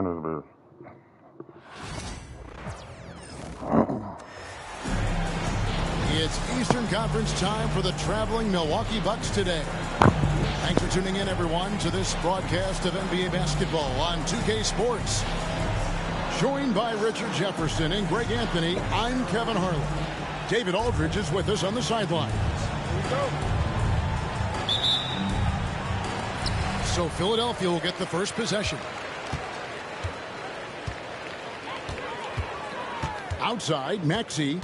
his best. It's Eastern Conference time for the traveling Milwaukee Bucks today. Thanks for tuning in, everyone, to this broadcast of NBA basketball on 2K Sports. Joined by Richard Jefferson and Greg Anthony, I'm Kevin Harlan. David Aldridge is with us on the sidelines. So Philadelphia will get the first possession. Outside, Maxey.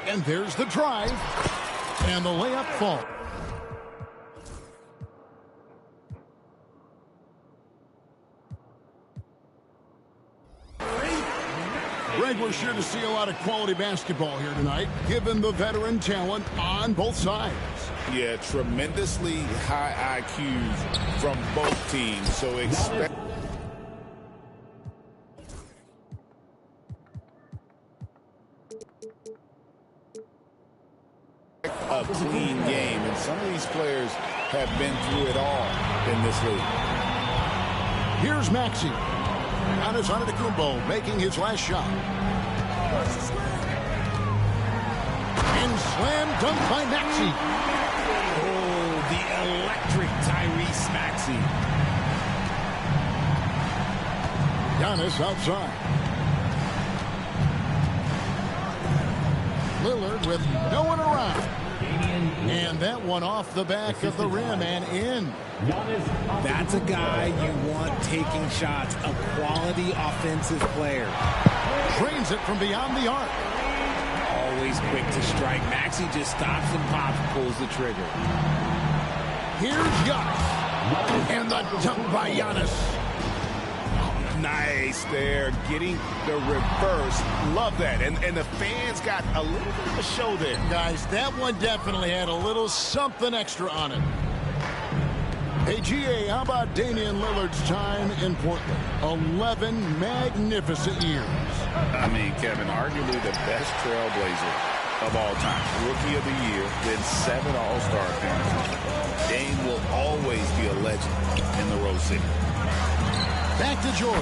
And there's the drive. And the layup fall. Greg, we're sure to see a lot of quality basketball here tonight, given the veteran talent on both sides. Yeah, tremendously high IQs from both teams, so expect a clean game, and some of these players have been through it all in this league. Here's Maxey. Giannis Antetokounmpo making his last shot. And slam dunk by Maxey. Oh, the electric Tyrese Maxey. Giannis outside. Lillard with no one around. And that one off the back of the rim and in. That's a guy you want taking shots, a quality offensive player. Drains it from beyond the arc. Always quick to strike. Maxey just stops and pops, pulls the trigger. Here's Giannis. And the dunk by Giannis. Nice there, getting the reverse. Love that. And the fans got a little bit of a show there. Guys, that one definitely had a little something extra on it. Hey, GA, how about Damian Lillard's time in Portland? 11 magnificent years. I mean, Kevin, arguably the best trailblazer of all time. Rookie of the year, then 7 All-Star appearances. Dame will always be a legend in the Rose City. Back to George.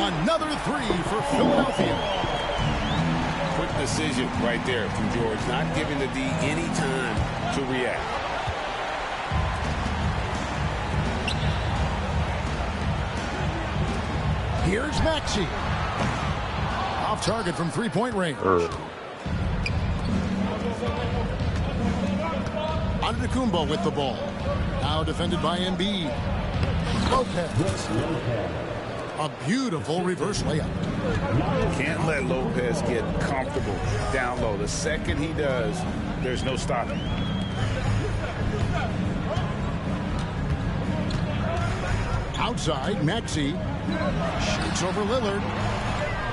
Another three for Philadelphia. Quick decision right there from George, not giving the D any time to react. Here's Maxey. Off target from three-point range. Antetokounmpo with the ball. Now defended by Embiid. Lopez. A beautiful reverse layup. Can't let Lopez get comfortable down low. The second he does, there's no stopping. Outside, Maxey. Shoots over Lillard.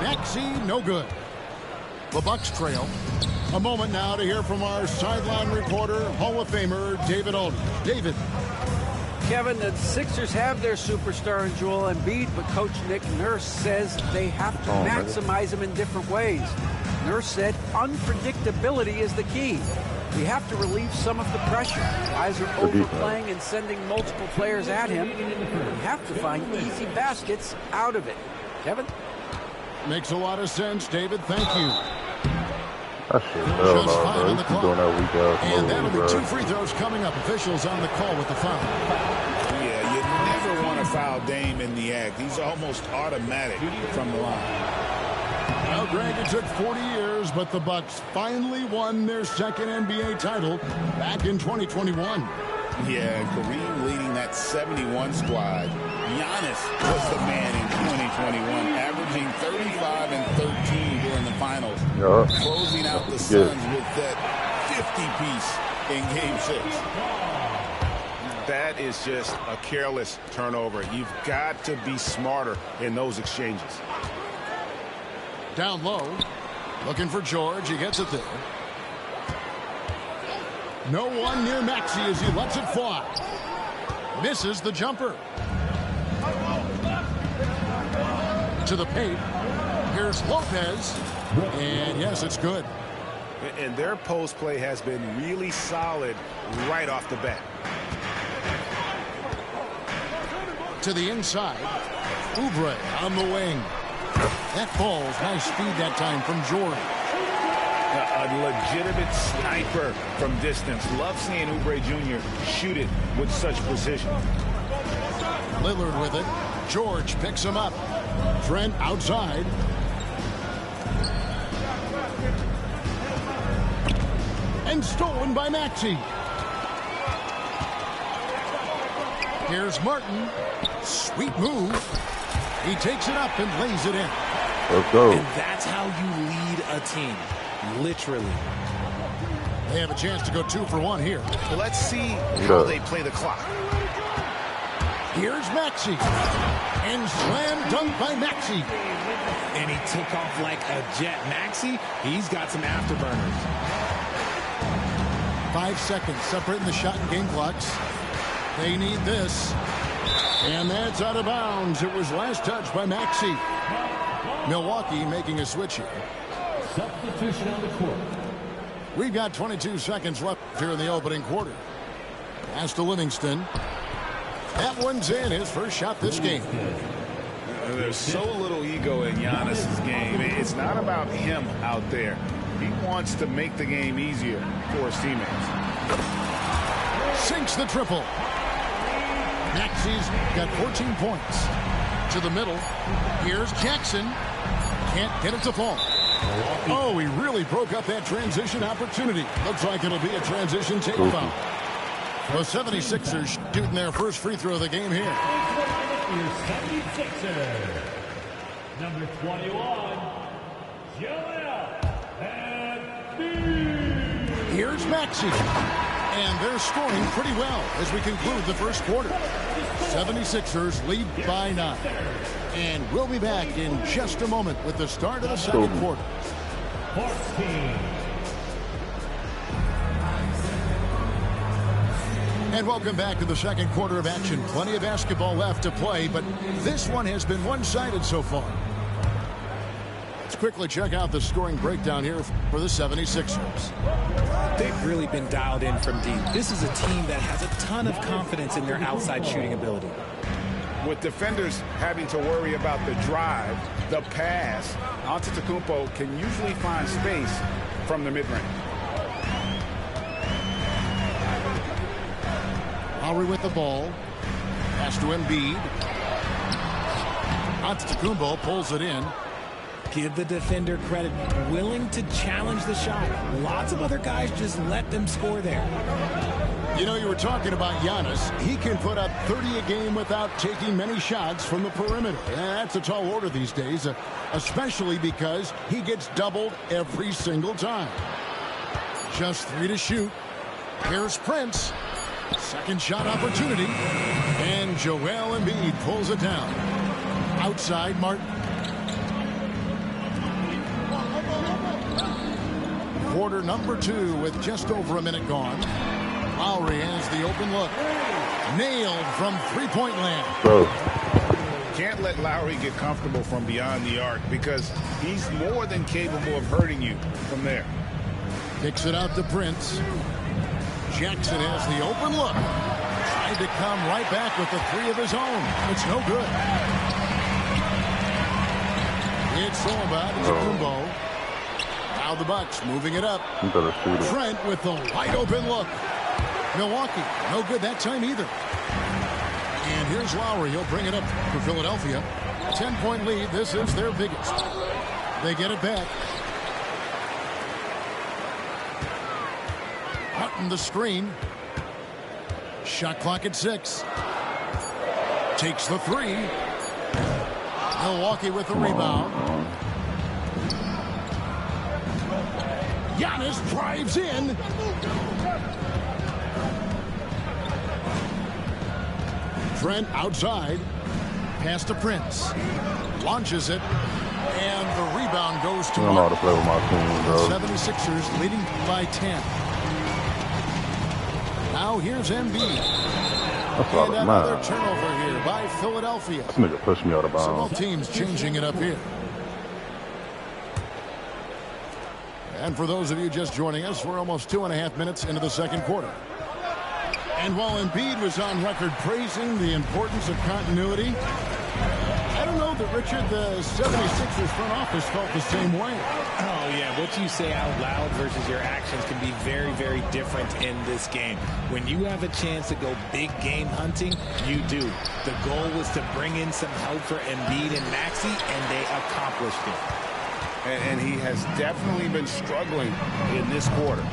Maxey, no good. The Bucks trail. A moment now to hear from our sideline reporter, Hall of Famer David Aldridge. David. Kevin, the Sixers have their superstar in Joel Embiid, but Coach Nick Nurse says they have to maximize him in different ways. Nurse said unpredictability is the key. We have to relieve some of the pressure. Guys are overplaying and sending multiple players at him. We have to find easy baskets out of it. Kevin? Makes a lot of sense, David. Thank you. That shit, hell no, bro. You keep doing that weak ass And that'll move, be bro. 2 free throws coming up. Officials on the call with the foul. Yeah, you never want to foul Dame in the act. He's almost automatic from the line. Well, Greg, it took 40 years, but the Bucks finally won their second NBA title back in 2021. Yeah, Kareem leading that 71 squad. Giannis was the man in 2021, averaging 35 and 13 during the finals. Closing out the Suns with that 50-piece in Game 6. That is just a careless turnover. You've got to be smarter in those exchanges. Down low, looking for George. He gets it there. No one near Maxey as he lets it fly. Misses the jumper. To the paint. Here's Lopez. And yes, it's good. And their post play has been really solid right off the bat. to the inside. Oubre on the wing. That falls. Nice speed that time from Jordan. A legitimate sniper from distance. Love seeing Oubre Jr. shoot it with such precision. Lillard with it. George picks him up. Trent outside. And stolen by Maxey. Here's Martin. Sweet move. He takes it up and lays it in. Let's go. And that's how you lead a team. Literally. They have a chance to go 2 for 1 here. Let's see how they play the clock. Here's Maxey. And slam dunk by Maxey. And he took off like a jet. Maxey, he's got some afterburners. 5 seconds separating the shot and game clocks. They need this. And that's out of bounds. It was last touched by Maxey. Milwaukee making a switch here. Substitution on the court. We've got 22 seconds left here in the opening quarter. Pass to Livingston. That one's in. His first shot this game. There's so little ego in Giannis's game. It's not about him out there. He wants to make the game easier for his teammates. Sinks the triple. Maxey's got 14 points. To the middle. Here's Jackson. Can't get it to fall. Oh, he really broke up that transition opportunity. Looks like it'll be a transition take foul. The 76ers shooting their first free throw of the game here. Your 76ers. Number 21, Joel Embiid. Here's Maxey. And they're scoring pretty well as we conclude the first quarter. 76ers lead by 9. And we'll be back in just a moment with the start of the second quarter. 14. And welcome back to the second quarter of action. Plenty of basketball left to play, but this one has been one-sided so far. Let's quickly check out the scoring breakdown here for the 76ers. They've really been dialed in from deep. This is a team that has a ton of confidence in their outside shooting ability. With defenders having to worry about the drive, the pass, Antetokounmpo can usually find space from the mid-range. Lowry with the ball. Pass to Embiid. Antetokounmpo pulls it in. Give the defender credit. Willing to challenge the shot. Lots of other guys just let them score there. You know, you were talking about Giannis. He can put up 30 a game without taking many shots from the perimeter. That's a tall order these days, especially because he gets doubled every single time. Just 3 to shoot. Here's Prince. Second shot opportunity. And Joel Embiid pulls it down. Outside Martin. Quarter number 2 with just over a minute gone. Lowry has the open look. Nailed from three-point land. Bro. Can't let Lowry get comfortable from beyond the arc because he's more than capable of hurting you from there. Kicks it out to Prince. Jackson has the open look. Tried to come right back with the 3 of his own. It's no good. It's all about Antetokounmpo. Now the Bucks moving it up. You better shoot it. Trent with the wide open look. Milwaukee, no good that time either. And here's Lowry. He'll bring it up for Philadelphia. 10-point lead. This is their biggest. They get it back. Hutton the screen. Shot clock at 6. Takes the 3. Milwaukee with the rebound. Giannis drives in. Trent outside. Pass to Prince. Launches it. And the rebound goes to I don't know how to play with my team, bro. 76ers leading by 10. Now here's Embiid. That's all And that another matters. turnover here by Philadelphia. This nigga pushed me out of So both bounds. teams changing it up here. And for those of you just joining us, we're almost 2.5 minutes into the second quarter. And while Embiid was on record praising the importance of continuity, I don't know that, Richard, the 76ers front office felt the same way. Oh, yeah. What you say out loud versus your actions can be very, very different in this game. When you have a chance to go big game hunting, you do. The goal was to bring in some help for Embiid and Maxey, and they accomplished it. And he has definitely been struggling in this quarter.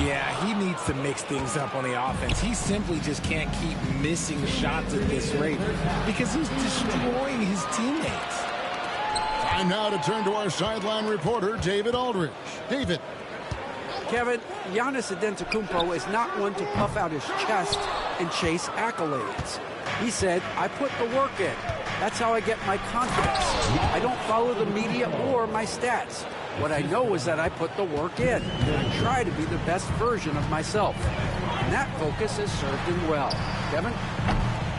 Yeah, he needs to mix things up on the offense. He simply just can't keep missing shots at this rate because he's destroying his teammates. Time now to turn to our sideline reporter, David Aldridge. David. Kevin, Giannis Antetokounmpo is not one to puff out his chest and chase accolades. He said, I put the work in. That's how I get my confidence. I don't follow the media or my stats. What I know is that I put the work in. I try to be the best version of myself. And that focus has served him well. Kevin?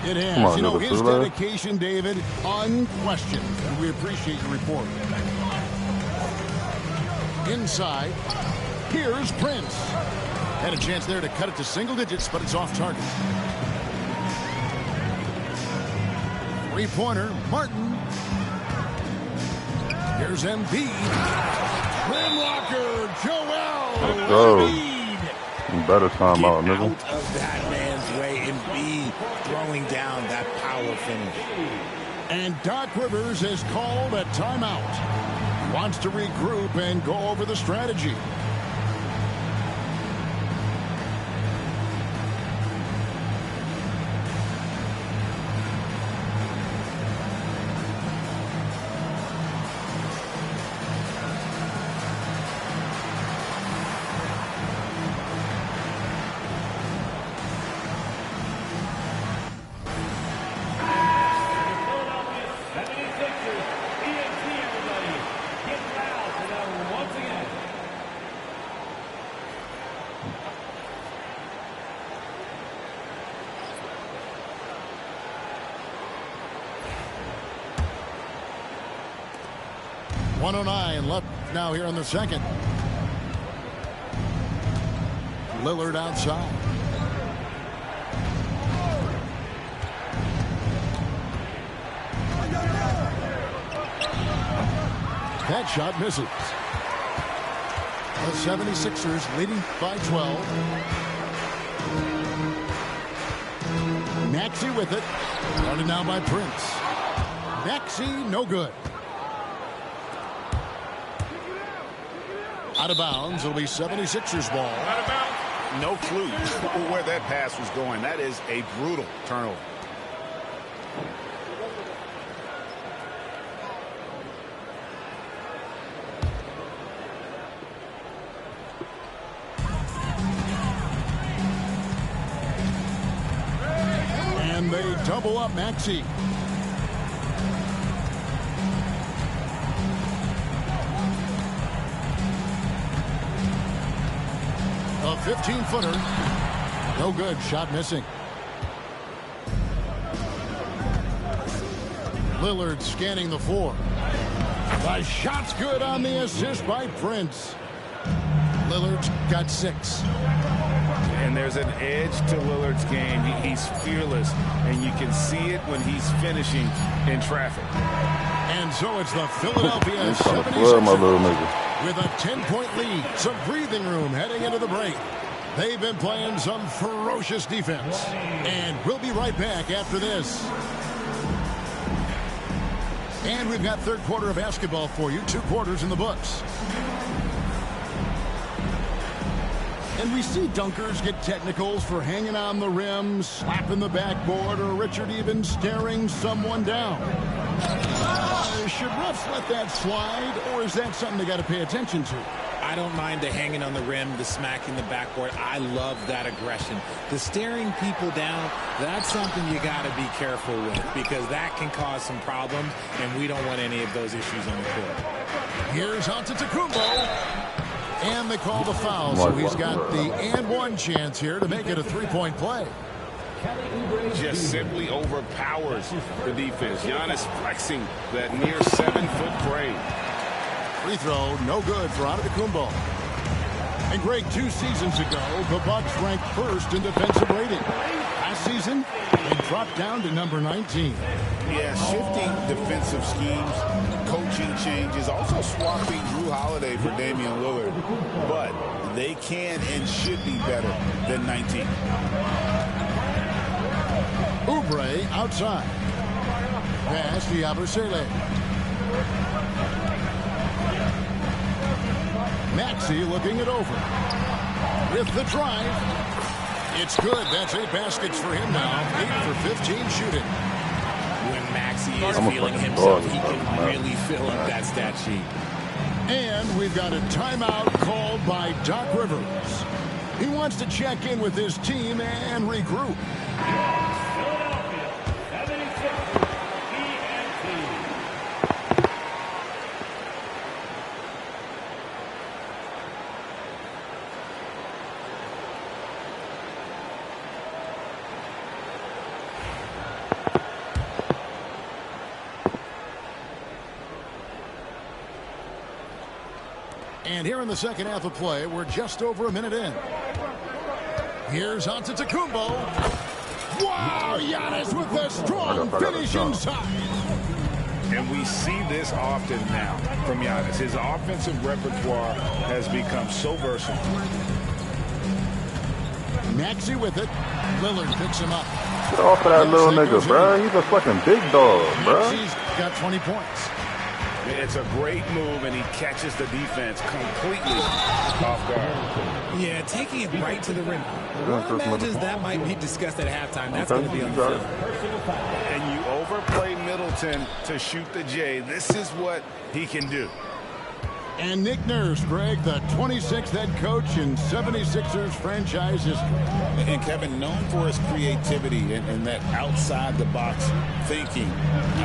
It has. You know, his dedication, David, unquestioned. And we appreciate your report. Inside, here's Prince. Had a chance there to cut it to single digits, but it's off target. Three-pointer, Martin. Here's Embiid. Rim blocker, Joel Embiid. Better time out, nigga. Out of that man's way. Embiid throwing down that power finish. And Doc Rivers has called a timeout. Wants to regroup and go over the strategy. .109 left now here in the second. Lillard outside. That shot misses. The 76ers leading by 12. Maxey with it. Started now by Prince. Maxey, no good. Out of bounds. It'll be 76ers ball. Out of bounds. No clue where that pass was going. That is a brutal turnover. And they double up Maxey. A 15-footer. No good. Shot missing. Lillard scanning the floor. The shot's good on the assist by Prince. Lillard's got 6. And there's an edge to Lillard's game. He's fearless, and you can see it when he's finishing in traffic. And so it's the Philadelphia 76ers with a 10-point lead. Some breathing room heading into the break. They've been playing some ferocious defense. And we'll be right back after this. And we've got third quarter of basketball for you. 2 quarters in the books. And we see dunkers get technicals for hanging on the rim, slapping the backboard, or Richard even staring someone down. Should refs let that slide, or is that something they got to pay attention to? I don't mind the hanging on the rim, the smacking the backboard. I love that aggression. The staring people down, that's something you got to be careful with because that can cause some problems, and we don't want any of those issues on the court. Here's Antetokounmpo. And they call the foul, so he's got the and one chance here to make it a 3-point play. Just simply overpowers the defense. Giannis flexing that near 7-foot grade. Free throw, no good for Antetokounmpo. And Greg, 2 seasons ago, the Bucks ranked first in defensive rating. Last season, they dropped down to number 19. Yeah, shifting defensive schemes, coaching changes, also swapping Drew Holiday for Damian Lillard. But they can and should be better than 19. Oubre outside. Pass to Yabusele. Maxey looking it over. With the drive. It's good. That's 8 baskets for him now. 8 for 15 shooting. When Maxey is feeling himself, he can really fill up that stat sheet. And we've got a timeout called by Doc Rivers. He wants to check in with his team and regroup. Philadelphia 76ers TNT. And here in the second half of play, we're just over a minute in. Here's Antetokounmpo. Wow, Giannis with a strong finish inside. And we see this often now from Giannis. His offensive repertoire has become so versatile. Maxey with it. Lillard picks him up. Get off of that little nigga, bro. He's a fucking big dog, bro. Maxey's got 20 points. It's a great move, and he catches the defense completely off guard. Yeah, taking it right to the rim. One imagines that might be discussed at halftime. That's going to be on the field. And you overplay Middleton to shoot the J. This is what he can do. And Nick Nurse, Greg, the 26th head coach in 76ers franchise history. And Kevin, known for his creativity and that outside-the-box thinking,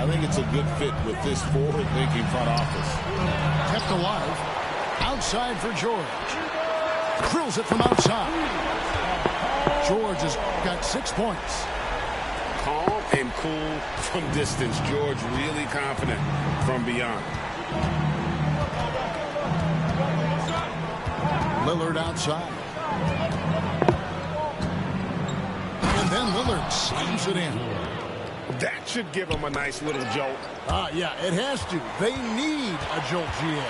I think it's a good fit with this forward-thinking front office. Kept alive. Outside for George. Drills it from outside. George has got 6 points. Calm and cool from distance. George really confident from beyond. Lillard outside. And then Lillard slams it in. That should give him a nice little jolt. Yeah, it has to. They need a jolt, GA.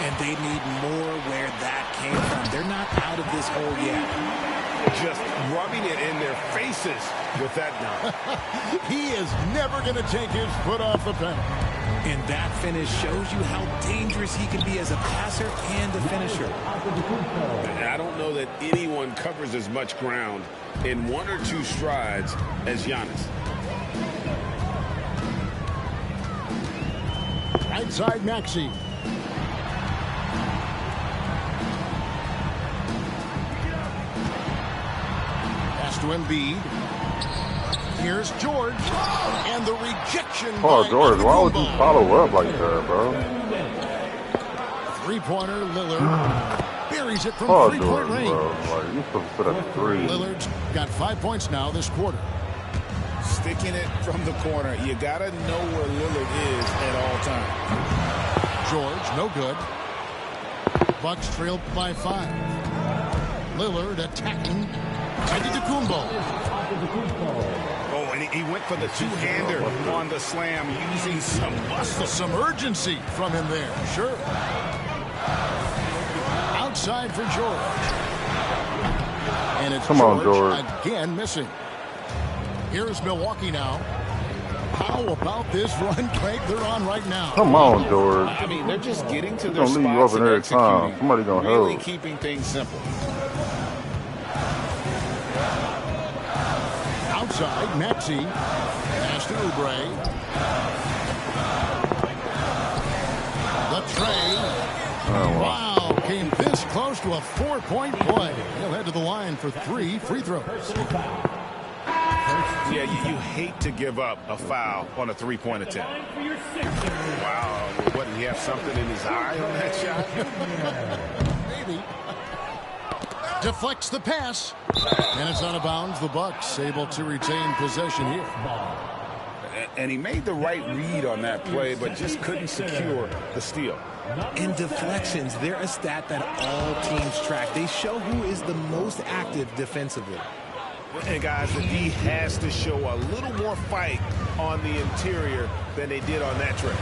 And they need more where that came from. They're not out of this hole yet. Just rubbing it in their faces with that dunk. He is never going to take his foot off the pedal. And that finish shows you how dangerous he can be as a passer and a finisher. I don't know that anyone covers as much ground in 1 or 2 strides as Giannis. Right side, Maxey. Pass to Embiid. Here's George. And the rejection. Oh, George, why would you follow up like that, bro? Three-pointer, Lillard. Buries it from three-point range. Bro. Like, you're supposed to put up 3. Lillard's got 5 points now this quarter. Sticking it from the corner. You got to know where Lillard is at all times. George, no good. Bucks trailed by 5. Lillard attacking. Antetokounmpo. Oh, and he went for the two-hander on the slam, using some muscle. Some urgency from him there, sure. Outside for George. And it's George again missing. Here's Milwaukee now. How about this run, Craig, they're on right now? Come on, George. I mean, they're just getting to their spots leave you over and there executing. Somebody gonna really help. Keeping things simple. Outside, Maxey. Pass to Oubre. The tray. Wow, came this close to a 4-point play. He'll head to the line for 3 free throws. Yeah, you hate to give up a foul on a three-point attempt. Wow, what, did he have something in his eye on that shot? Maybe. Deflects the pass. And it's out of bounds. The Bucks able to retain possession here. And he made the right read on that play, but just couldn't secure the steal. In deflections, they're a stat that all teams track. They show who is the most active defensively. And guys, the D has to show a little more fight on the interior than they did on that trip.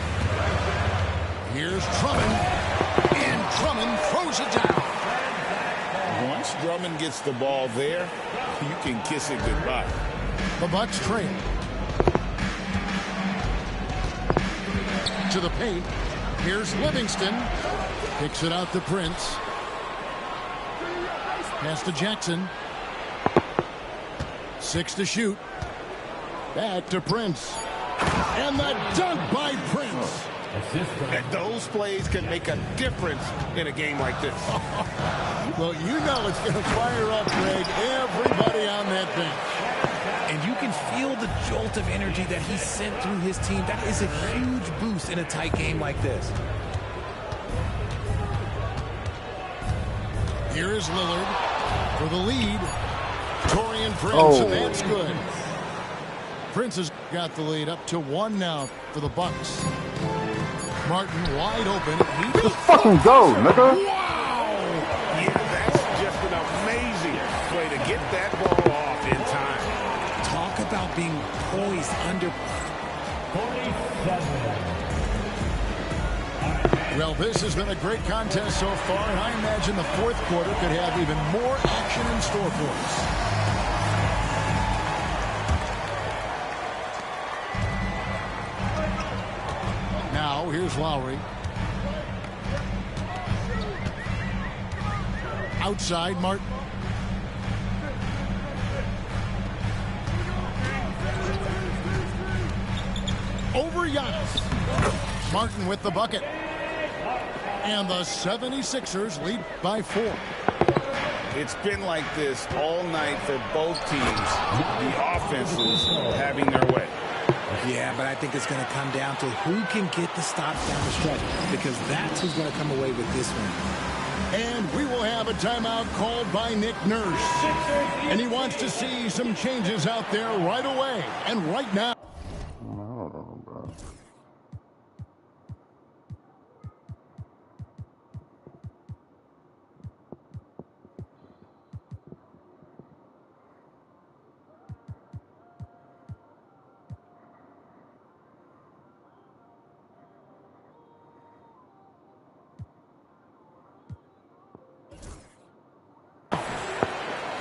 Here's Drummond, and Drummond throws it down. Once Drummond gets the ball there, you can kiss it goodbye. The Bucks trail. To the paint. Here's Livingston. Kicks it out to Prince. Pass to Jackson. 6 to shoot. Back to Prince. And the dunk by Prince. And those plays can make a difference in a game like this. Well, you know it's going to fire up, Greg, everybody on that bench. And you can feel the jolt of energy that he sent through his team. That is a huge boost in a tight game like this. Here is Lillard for the lead. Taurean Prince, and that's good. Prince has got the lead up to 1 now for the Bucks. Martin wide open. Just fucking go, nigga. Wow! Yeah, that's just an amazing play to get that ball off in time. Talk about being poised under. 47. Well, this has been a great contest so far, and I imagine the fourth quarter could have even more action in store for us. Now, here's Lowry. Outside, Martin. Over Giannis. Martin with the bucket. And the 76ers lead by 4. It's been like this all night for both teams. The offenses having their way. Yeah, but I think it's going to come down to who can get the stops down the stretch, because that's who's going to come away with this one. And we will have a timeout called by Nick Nurse. And he wants to see some changes out there right away and right now. I don't know, bro.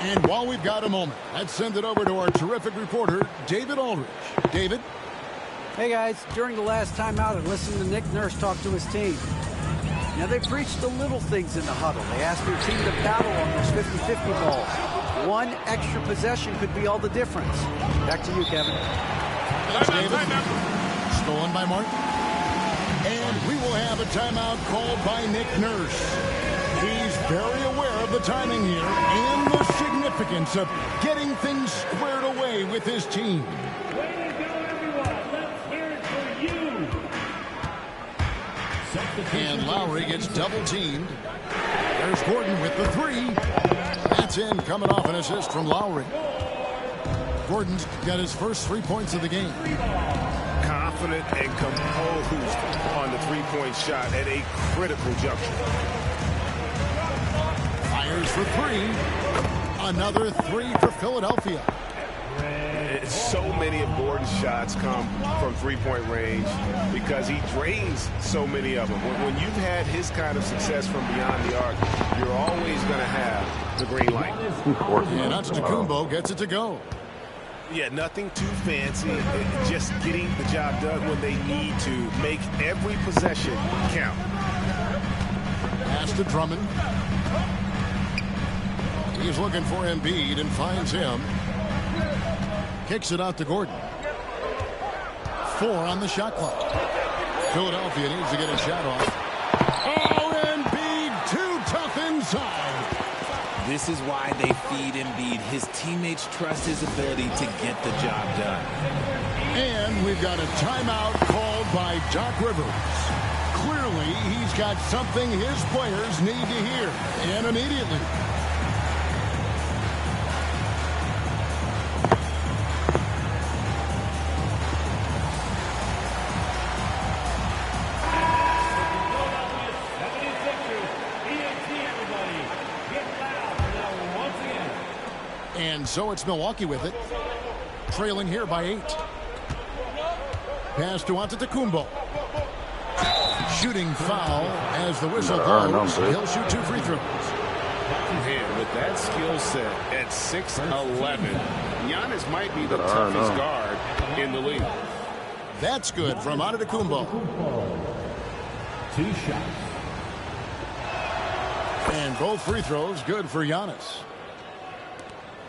And while we've got a moment, let's send it over to our terrific reporter, David Aldridge. David? Hey, guys. During the last timeout, I listened to Nick Nurse talk to his team. Now, they preached the little things in the huddle. They asked their team to battle on those 50-50 balls. One extra possession could be all the difference. Back to you, Kevin. Thanks, David. Stolen by Martin. And we will have a timeout called by Nick Nurse. He's very aware of the timing here and the significance of getting things squared away with his team. Way to go, everyone. Let's hear it for you. And Lowry gets double-teamed. There's Gordon with the 3. That's in, coming off an assist from Lowry. Gordon's got his first 3 points of the game. Confident and composed on the three-point shot at a critical juncture. Fires for 3. Another 3 for Philadelphia. So many of Gordon's shots come from three-point range because he drains so many of them. When you've had his kind of success from beyond the arc, you're always going to have the green light. And Antetokounmpo gets it to go. Yeah, nothing too fancy. Just getting the job done when they need to. Make every possession count. Pass to Drummond. He's looking for Embiid and finds him. Kicks it out to Gordon. 4 on the shot clock. Philadelphia needs to get a shot off. Oh, Embiid too tough inside. This is why they feed Embiid. His teammates trust his ability to get the job done. And we've got a timeout called by Doc Rivers. Clearly, he's got something his players need to hear, and immediately. And so it's Milwaukee with it. Trailing here by 8. Pass to Antetokounmpo. Shooting foul as the whistle blows. He'll shoot 2 free throws. Man, with that skill set at 6'11", Giannis might be the toughest guard in the league. That's good from Antetokounmpo. 2 shots. And both free throws good for Giannis.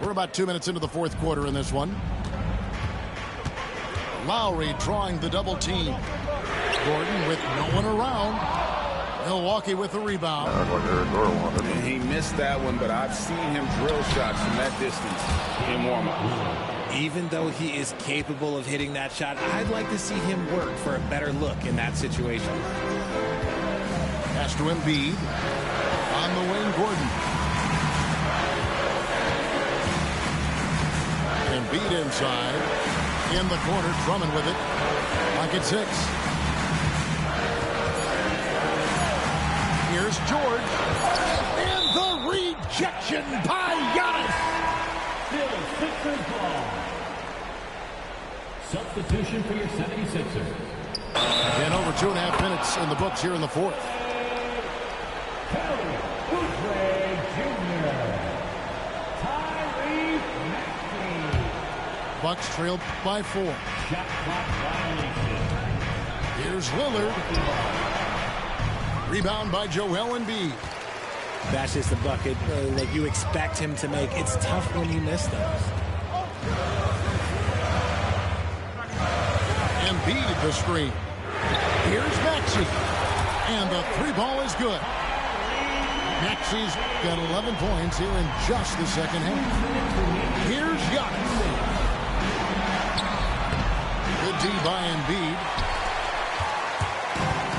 We're about 2 minutes into the fourth quarter in this one. Lowry drawing the double team. Gordon with no one around. Milwaukee with the rebound. And he missed that one, but I've seen him drill shots from that distance in warm-up. Even though he is capable of hitting that shot, I'd like to see him work for a better look in that situation. Pass to Embiid. On the wing, Gordon. Embiid inside. In the corner, Drummond with it. Pocket 6. Here's George. And the rejection by Giannis. Still Sixers ball. Substitution for your 76ers. And over 2.5 minutes in the books here in the fourth. Kelly Oubre Jr. Tyrese Maxey. Bucks trailed by 4. Shot clock violation. Here's Lillard. Rebound by Joel Embiid. That's just a bucket like you expect him to make. It's tough when you miss those. Embiid the screen. Here's Maxey. And the 3-ball is good. Maxey's got 11 points here in just the second half. Here's Giannis. Good D by Embiid.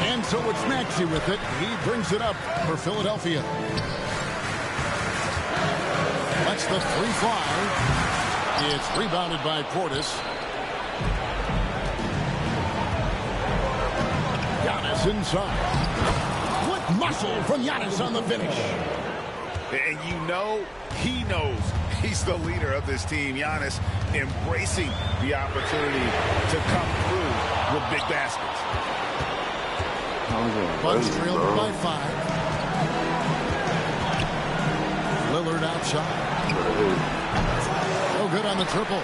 And so it's Maxey with it. He brings it up for Philadelphia. That's the 3 fly. It's rebounded by Portis. Giannis inside. What muscle from Giannis on the finish. And you know, he knows he's the leader of this team. Giannis embracing the opportunity to come through with big baskets. Bucks trailed by 5. Lillard outside. Oh, good on the triple.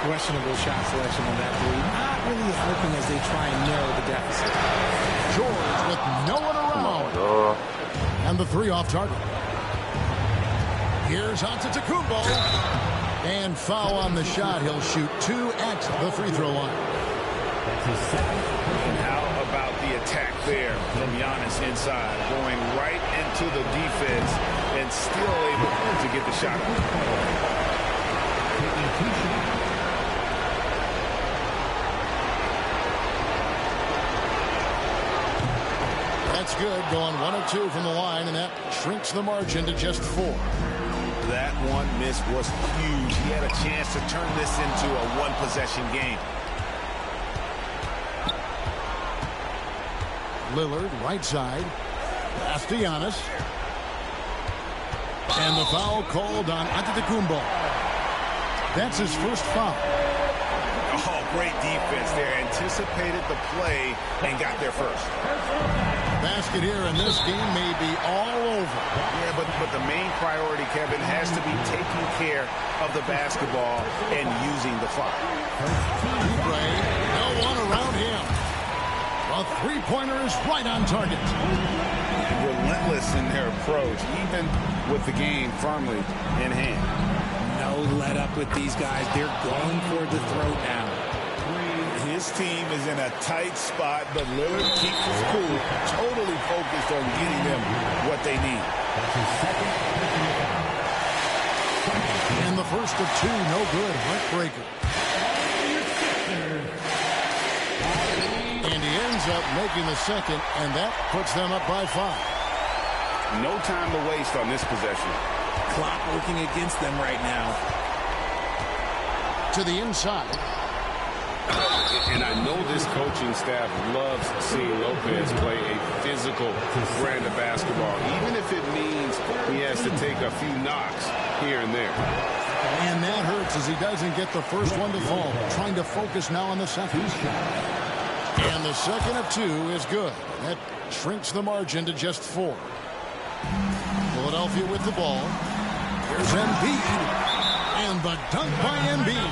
Questionable shot selection on that three. Not really helping as they try and narrow the deficit. George with no one around. And the 3 off target. Here's Antetokounmpo. And foul on the shot. He'll shoot 2 at the free throw line. That's his second. And how about the attack there from Giannis inside, going right into the defense and still able to get the shot off. Taking 2 shots. That's good. Going 1 of 2 from the line, and that shrinks the margin to just 4. That one miss was huge. He had a chance to turn this into a 1-possession game. Lillard, right side. Pass to Giannis. And the foul called on Antetokounmpo. That's his first foul. Oh, great defense there. Anticipated the play and got there first. Basket here, and this game may be all over. Yeah, but the main priority, Kevin, has to be taking care of the basketball and using the clock. Oubre, no one around him. A 3-pointer is right on target. Relentless in their approach, even with the game firmly in hand. No let up with these guys. They're going for the throw now. His team is in a tight spot, but Lillard keeps his cool, totally focused on getting them what they need. That's his second. And the first of 2, no good. Heartbreaker. And he ends up making the second, and that puts them up by 5. No time to waste on this possession. Clock working against them right now. To the inside. And I know this coaching coaching staff loves seeing Lopez play a physical brand of basketball, even if it means he has to take a few knocks here and there. And that hurts as he doesn't get the first one to fall. Trying to focus now on the second. And the second of two is good. That shrinks the margin to just 4. Philadelphia with the ball. Here's Embiid. And the dunk by Embiid.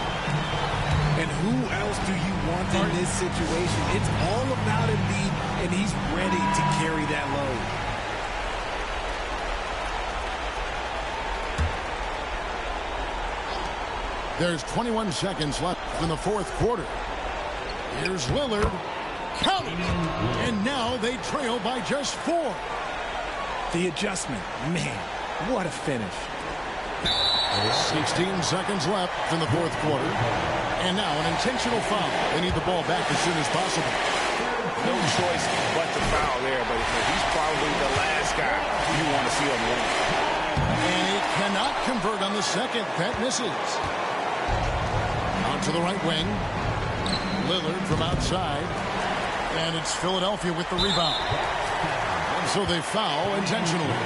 And who else do you want in this situation? It's all about Embiid, and he's ready to carry that load. There's 21 seconds left in the fourth quarter. Here's Lillard. Count it! And now they trail by just 4. The adjustment. Man, what a finish. 16 seconds left in the fourth quarter. And now an intentional foul. They need the ball back as soon as possible. No choice but to foul there, but he's probably the last guy you want to see on the line. And he cannot convert on the second. That misses. On to the right wing. Lillard from outside. And it's Philadelphia with the rebound. And so they foul intentionally.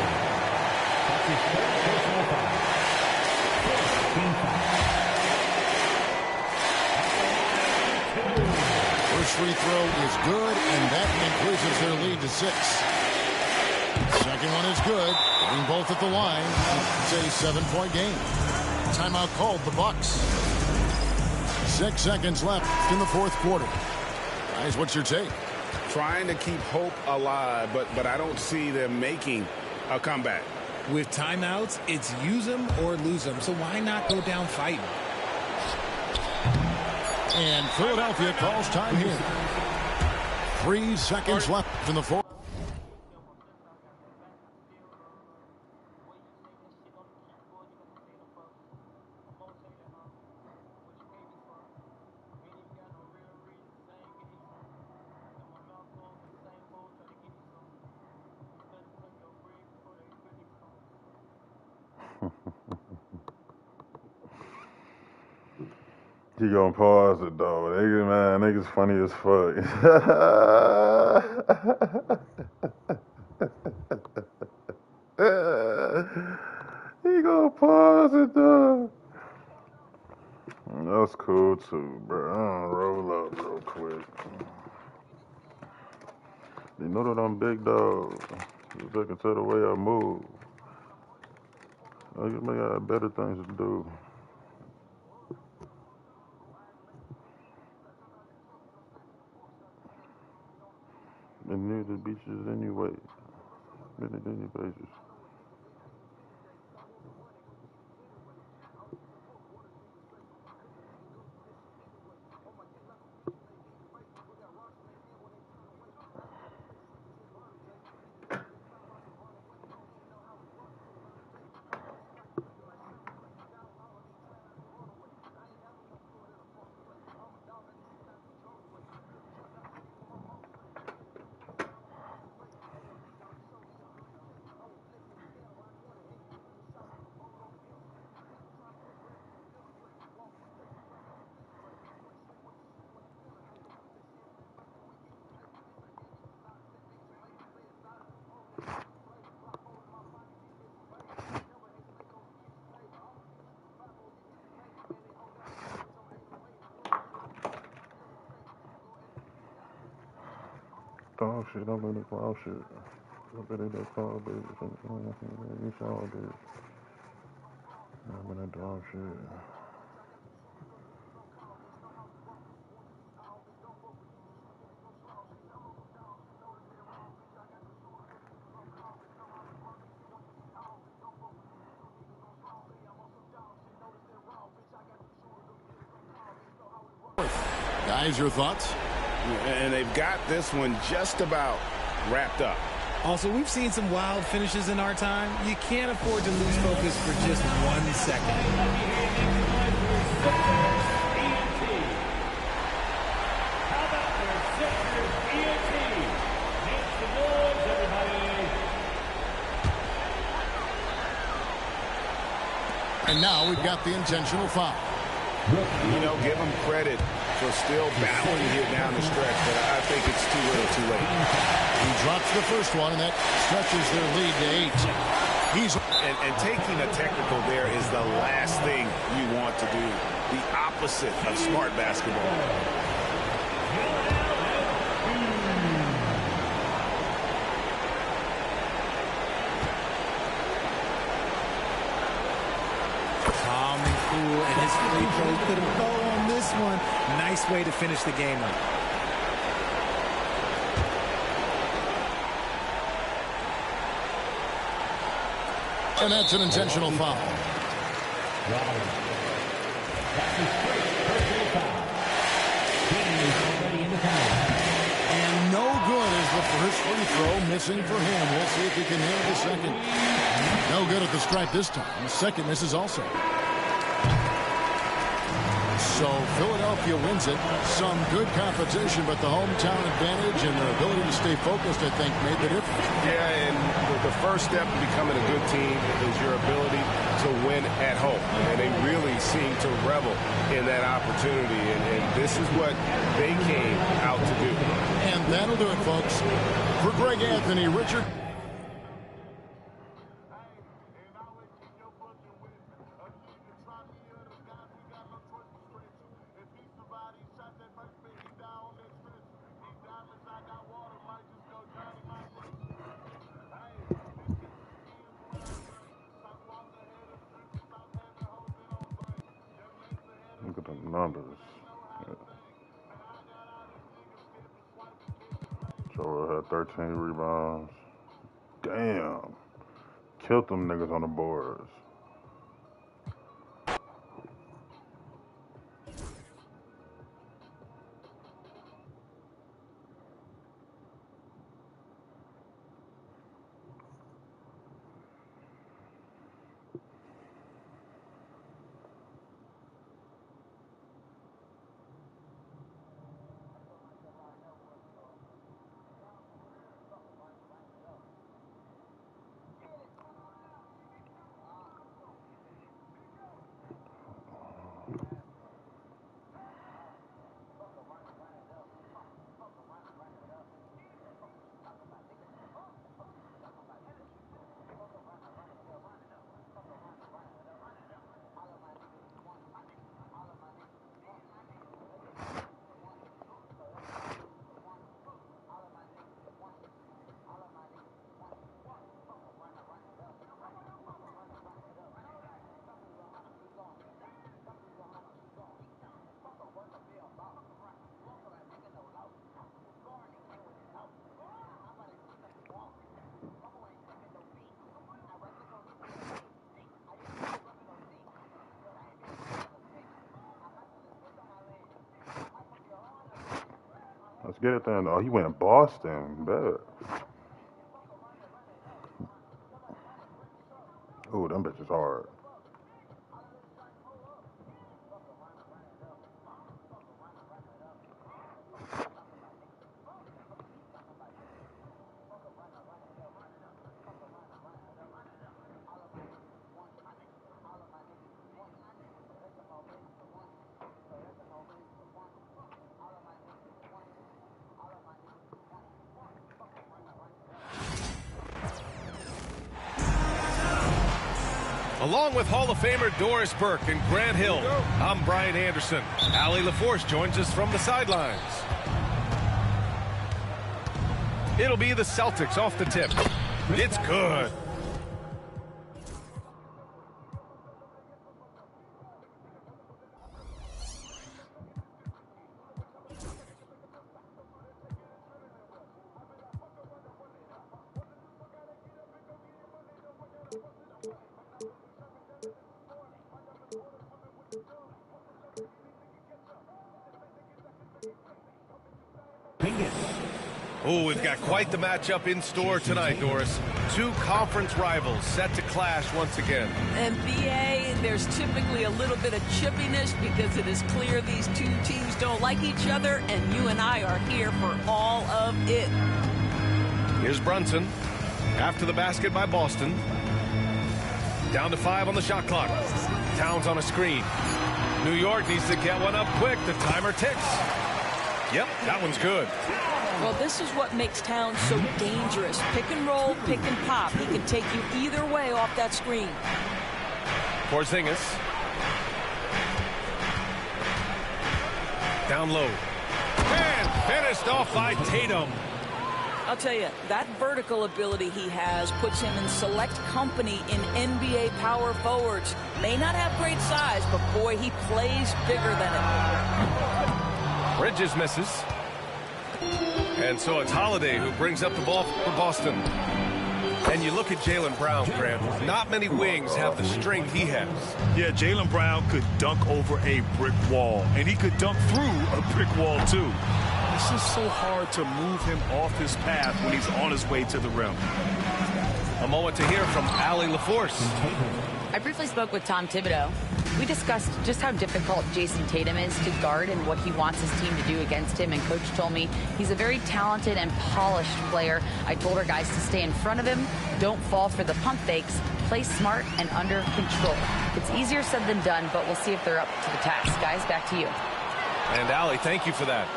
First free throw is good, and that increases their lead to 6. Second one is good. Getting both at the line. It's a 7-point game. Timeout called, the Bucks. 6 seconds left in the fourth quarter. Guys, what's your take? Trying to keep hope alive, but I don't see them making a comeback. With timeouts, it's use them or lose them. So why not go down fighting? And Philadelphia calls time here. 3 seconds left in the fourth. He gonna pause it though. Niggas, man, niggas funny as fuck. He gonna pause it though. That's cool too, bro. I'll roll up real quick. You know that I'm big dog. Just looking to the way I move. I got better things to do. And near the beaches anyway. Many places. Oh shit, I'm in the cloud shit. I'm in the cloud, baby. You saw this. I'm in the dog shit. Guys, your thoughts? And they've got this one just about wrapped up. Also, we've seen some wild finishes in our time. You can't afford to lose focus for just 1 second. How about their Sixers ENT? Make some noise, everybody. And now we've got the intentional foul. You know, give them credit for still battling here down the stretch, but I think it's too little too late. He drops the first one, and that stretches their lead to 8. And taking a technical there is the last thing you want to do. The opposite of smart basketball. Calm and cool, and his free throw put a bow on this one. Nice way to finish the game up. And that's an intentional foul. And no good is the first free throw missing for him. We'll see if he can nail the second. No good at the stripe this time. The second misses also. So Philadelphia wins it. Some good competition, but the hometown advantage and their ability to stay focused, I think, made the difference. Yeah, and the first step to becoming a good team is your ability to win at home. And they really seem to revel in that opportunity. And this is what they came out to do. And that'll do it, folks. For Greg Anthony, Richard. Look at the numbers. Joel had 13 rebounds. Damn. Killed them niggas on the boards. Let's get it then. Oh, he went in Boston. Bet. Ooh, them bitches hard. Along with Hall of Famer Doris Burke and Grant Hill, I'm Brian Anderson. Allie LaForce joins us from the sidelines. It'll be the Celtics off the tip. It's good. Oh, we've got quite the matchup in store tonight, Doris. Two conference rivals set to clash once again. And BA, there's typically a little bit of chippiness because it is clear these two teams don't like each other, and you and I are here for all of it. Here's Brunson. After the basket by Boston. Down to 5 on the shot clock. Towns on a screen. New York needs to get one up quick. The timer ticks. Yep, that one's good. Well, this is what makes Towns so dangerous. Pick and roll, pick and pop. He can take you either way off that screen. Porzingis. Down low. And finished off by Tatum. I'll tell you, that vertical ability he has puts him in select company in NBA power forwards. May not have great size, but boy, he plays bigger than it. Bridges misses. And so it's Holiday who brings up the ball for Boston. And you look at Jaylen Brown, Grant. Not many wings have the strength he has. Yeah, Jaylen Brown could dunk over a brick wall, and he could dunk through a brick wall, too. It's just so hard to move him off his path when he's on his way to the rim. A moment to hear from Allie LaForce. I briefly spoke with Tom Thibodeau. We discussed just how difficult Jason Tatum is to guard and what he wants his team to do against him. And Coach told me he's a very talented and polished player. I told our guys to stay in front of him, don't fall for the pump fakes, play smart and under control. It's easier said than done, but we'll see if they're up to the task. Guys, back to you. And Allie, thank you for that.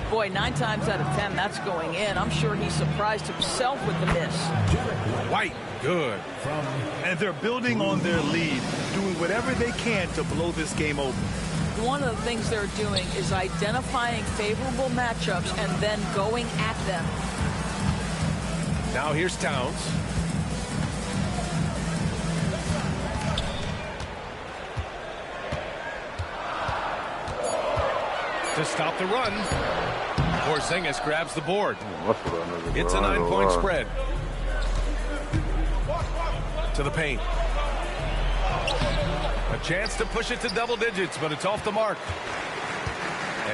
Boy, 9 times out of 10, that's going in. I'm sure he surprised himself with the miss. White, good. And they're building on their lead, doing whatever they can to blow this game open. One of the things they're doing is identifying favorable matchups and then going at them. Now here's Towns. To stop the run. Porzingis grabs the board. It's a 9-point spread. To the paint. A chance to push it to double digits, but it's off the mark.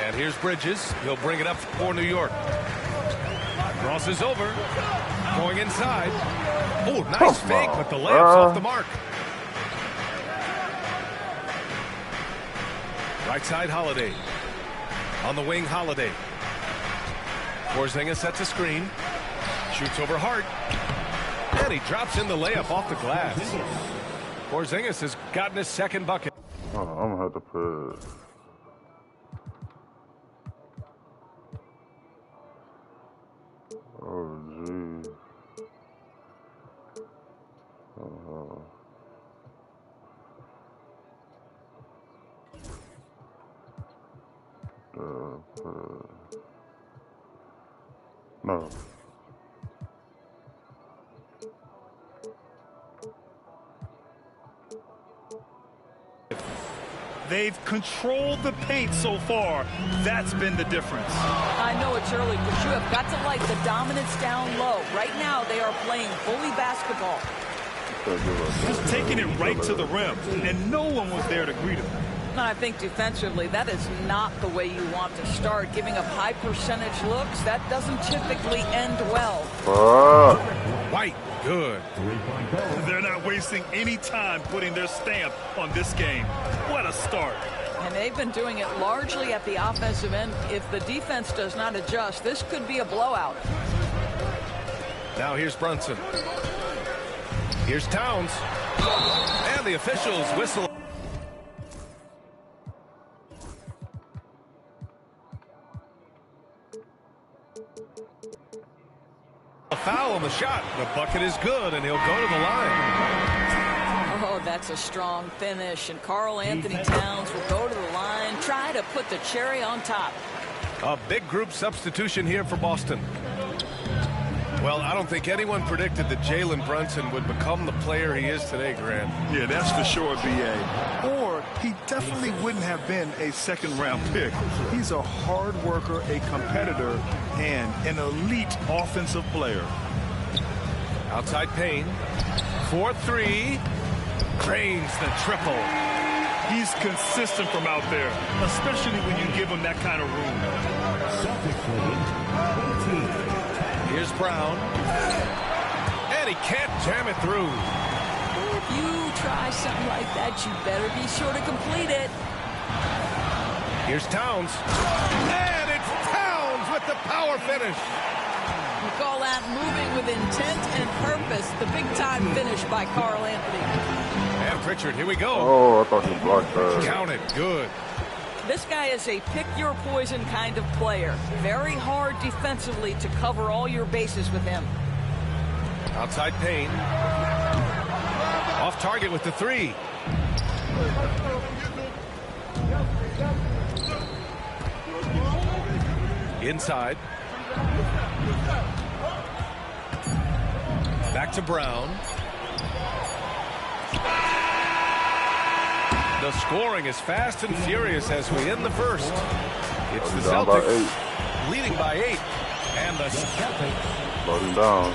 And here's Bridges. He'll bring it up for New York. Crosses over. Going inside. Oh, nice fake, but the layup's off the mark. Right side, Holiday. On the wing, Holiday. Porzingis sets a screen. Shoots over Hart. And he drops in the layup off the glass. Porzingis has gotten his second bucket. I'm going to have to put... Oh, geez. No. They've controlled the paint so far. That's been the difference. I know it's early, but you have got to like the dominance down low. Right now, they are playing bully basketball. Just taking it right to the rim, and no one was there to greet him. I think defensively, that is not the way you want to start. Giving up high percentage looks, that doesn't typically end well. White, good. They're not wasting any time putting their stamp on this game. What a start. And they've been doing it largely at the offensive end. If the defense does not adjust, this could be a blowout. Now here's Brunson. Here's Towns. And the officials whistle. A foul on the shot. The bucket is good, and he'll go to the line. Oh, that's a strong finish. And Karl Anthony Towns will go to the line, try to put the cherry on top. A big group substitution here for Boston. Well, I don't think anyone predicted that Jalen Brunson would become the player he is today, Grant. Yeah, that's for sure, B.A. Or he definitely wouldn't have been a second-round pick. He's a hard worker, a competitor, and an elite offensive player. Outside Payne. 4-3. Drains the triple. He's consistent from out there, especially when you give him that kind of room. Here's Brown. And he can't jam it through. If you try something like that, you better be sure to complete it. Here's Towns. And it's Towns with the power finish. You call that moving with intent and purpose. The big-time finish by Karl Anthony. And Pritchard, here we go. Oh, I thought he blocked that. Count it. Good. This guy is a pick-your-poison kind of player. Very hard defensively to cover all your bases with him. Outside Payne. Off target with the three. Inside. Back to Brown. The scoring is fast and furious as we end the first. It's the Celtics leading by 8. And the loading down.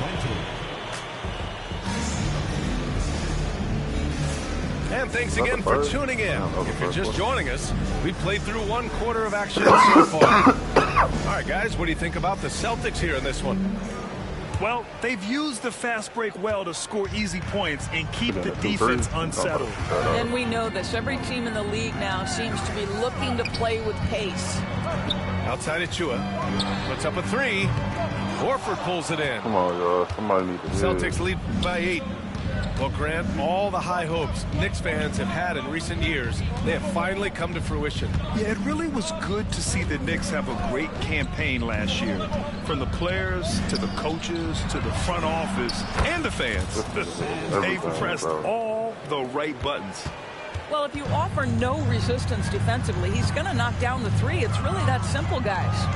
And thanks again for tuning in. If you're just joining us, we've played through 1 quarter of action so far. All right, guys, what do you think about the Celtics here in this one? Well, they've used the fast break well to score easy points and keep the defense unsettled. And we know this. Every team in the league now seems to be looking to play with pace. Outside Achua. Puts up a 3. Horford pulls it in. Come on, y'all. Somebody needs to Celtics lead by 8. Well, Grant, all the high hopes Knicks fans have had in recent years, they have finally come to fruition. Yeah, it really was good to see the Knicks have a great campaign last year. From the players to the coaches to the front office and the fans. They've pressed all the right buttons. Well, if you offer no resistance defensively, he's going to knock down the 3. It's really that simple, guys.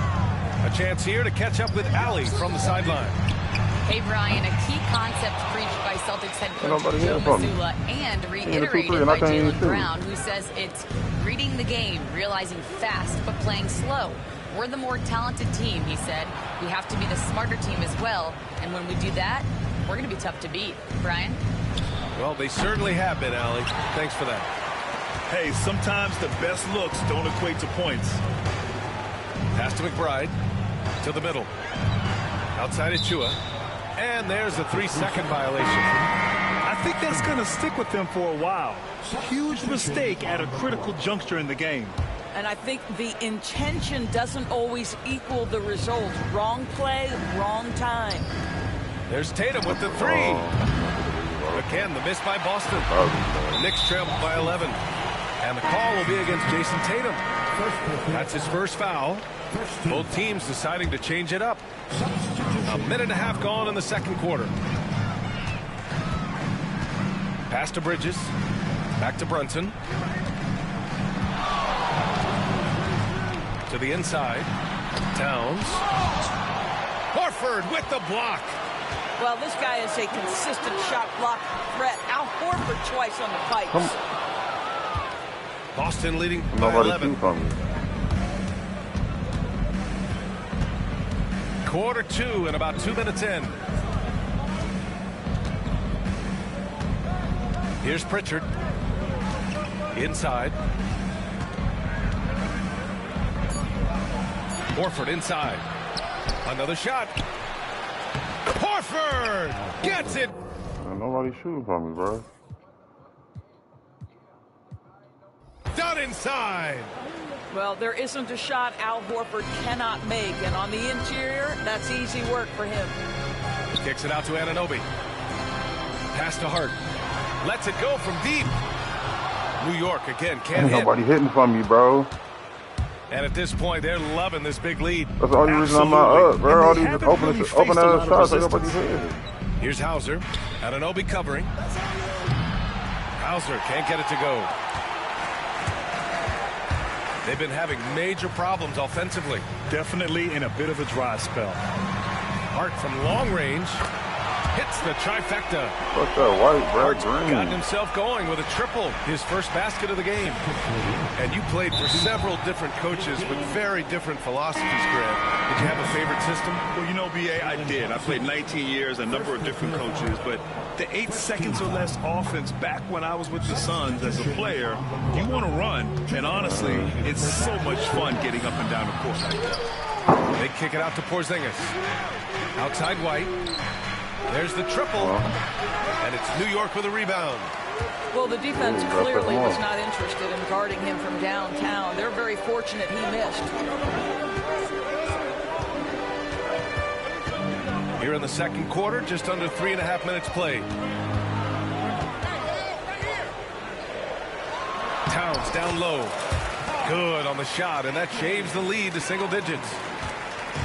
A chance here to catch up with Allie from the sideline. Hey, Brian, a key concept preached by Celtics head coach Joe Mazzulla and reiterated by Jaylen Brown, who says it's reading the game, realizing fast but playing slow. We're the more talented team, he said. We have to be the smarter team as well, and when we do that, we're going to be tough to beat. Brian? Well, they certainly have been, Allie. Thanks for that. Hey, sometimes the best looks don't equate to points. Pass to McBride. To the middle. Outside Achua. And there's a 3-second violation. I think that's going to stick with them for a while. Huge mistake at a critical juncture in the game. And I think the intention doesn't always equal the result. Wrong play, wrong time. There's Tatum with the 3. Again, the miss by Boston. The Knicks trail by 11. And the call will be against Jason Tatum. That's his first foul. Both teams deciding to change it up. A minute and a half gone in the second quarter. Pass to Bridges. Back to Brunson. To the inside. Towns. Horford with the block. Well, this guy is a consistent shot block threat. Al Horford twice on the pipes. Boston leading by 11. Quarter 2 and about 2 minutes in. Here's Pritchard. Inside. Horford inside. Another shot. Horford gets it. Nobody's shooting from me, bro. Done inside. Well, there isn't a shot Al Horford cannot make, and on the interior, that's easy work for him. Kicks it out to Anunoby. Pass to Hart. Lets it go from deep. New York again can't hit. Nobody hitting from me, bro. And at this point, they're loving this big lead. That's the only reason I'm not up, bro. All these open shots, like nobody's hitting. Here's Hauser. Anunoby covering. Hauser can't get it to go. They've been having major problems offensively. Definitely in a bit of a dry spell. Hart from long range hits the trifecta. What's that white, bro? Hart's gotten himself going with a triple, his first basket of the game. And you played for several different coaches with very different philosophies, Grant. Did you have a favorite system? Well, you know, B.A., I did. I played 19 years, a number of different coaches, but the 8 seconds or less offense back when I was with the Suns as a player, you want to run, and honestly, it's so much fun getting up and down the court. They kick it out to Porzingis. Outside White. There's the triple. And it's New York with a rebound. Well, the defense clearly was not interested in guarding him from downtown. They're very fortunate he missed. Here in the second quarter, just under 3.5 minutes played. Towns down low. Good on the shot, and that shaves the lead to single digits.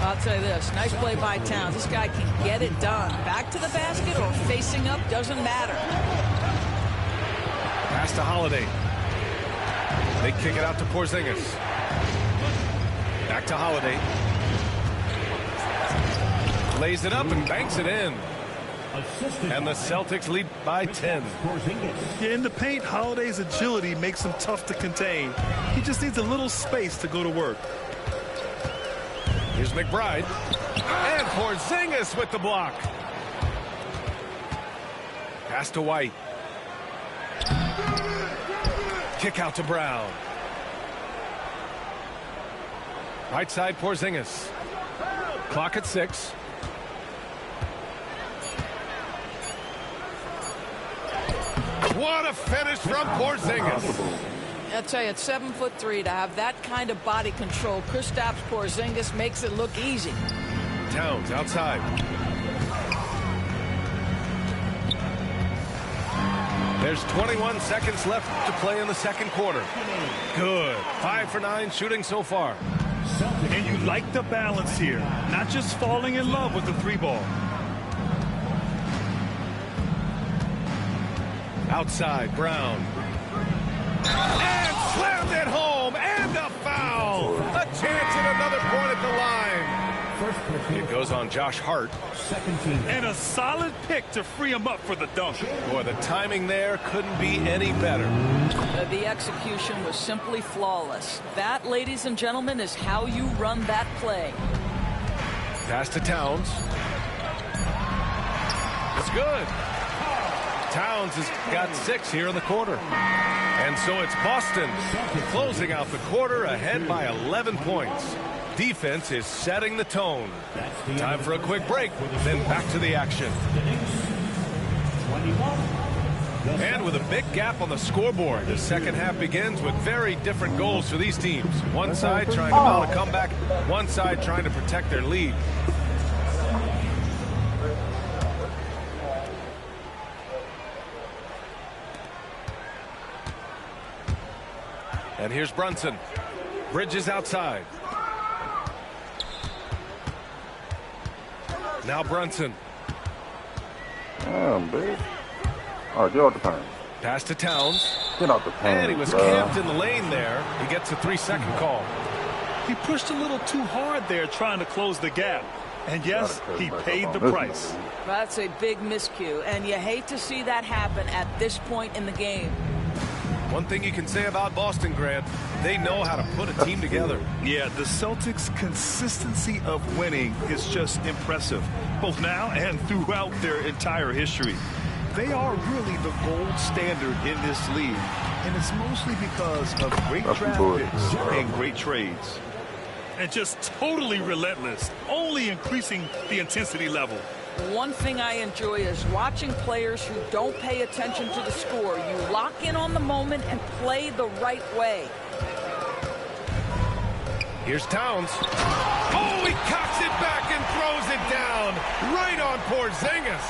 I'll tell you this, nice play by Towns. This guy can get it done. Back to the basket or facing up, doesn't matter. Pass to Holiday. They kick it out to Porzingis. Back to Holiday. Lays it up and banks it in. And the Celtics lead by 10. Yeah, in the paint, Holiday's agility makes him tough to contain. He just needs a little space to go to work. Here's McBride. And Porzingis with the block. Pass to White. Kick out to Brown. Right side, Porzingis. Clock at 6. What a finish from Porzingis. I'll tell you, at 7'3", to have that kind of body control, Kristaps Porzingis makes it look easy. Towns outside. There's 21 seconds left to play in the second quarter. Good. 5 for 9 shooting so far. And you like the balance here, not just falling in love with the 3-ball. Outside, Brown. And slammed it home, and a foul. A chance at another point at the line. It goes on Josh Hart. And a solid pick to free him up for the dunk. Boy, the timing there couldn't be any better. The execution was simply flawless. That, ladies and gentlemen, is how you run that play. Pass to Towns. It's good. Towns has got 6 here in the quarter. And so it's Boston closing out the quarter ahead by 11 points. Defense is setting the tone. Time for a quick break, then back to the action. And with a big gap on the scoreboard, the second half begins with very different goals for these teams. One side trying to mount a comeback, one side trying to protect their lead. And here's Brunson. Bridges outside. Now Brunson. Damn, babe. All right, get out the paint. Pass to Towns. Get out the paint. And he was camped in the lane there. He gets a 3-second call. He pushed a little too hard there trying to close the gap. And yes, he paid the price. That's a big miscue, and you hate to see that happen at this point in the game. One thing you can say about Boston, Grant, they know how to put a team together. Yeah, the Celtics' consistency of winning is just impressive, both now and throughout their entire history. They are really the gold standard in this league, and it's mostly because of great draft picks and great trades. And just totally relentless, only increasing the intensity level. One thing I enjoy is watching players who don't pay attention to the score. You lock in on the moment and play the right way. Here's Towns. Oh, he cocks it back and throws it down right on Porzingis.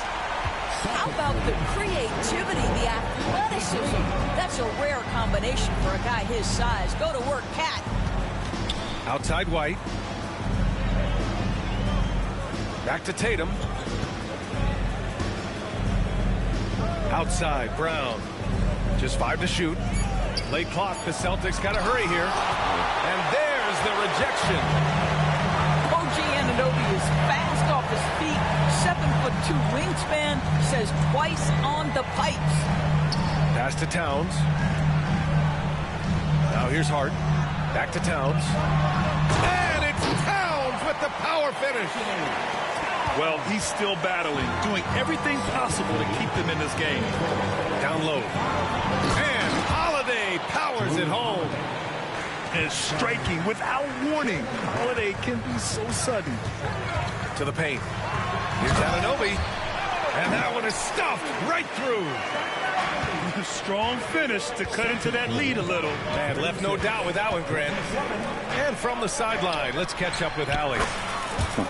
How about the creativity, the athleticism? That's a rare combination for a guy his size. Go to work, Cat. Outside White. Back to Tatum. Outside Brown. Just 5 to shoot. Late clock. The Celtics got to hurry here. And there's the rejection. OG Anunoby is fast off his feet. 7'2" wingspan, says twice on the pipes. Pass to Towns. Now here's Hart. Back to Towns. And it's Towns with the power finish. Well, he's still battling, doing everything possible to keep them in this game. Down low. And Holiday powers it home. And striking without warning. Holiday can be so sudden. To the paint. Here's Anunoby. And that one is stuffed right through. Strong finish to cut into that lead a little. And left no doubt with that one, Grant. And from the sideline, let's catch up with Allie.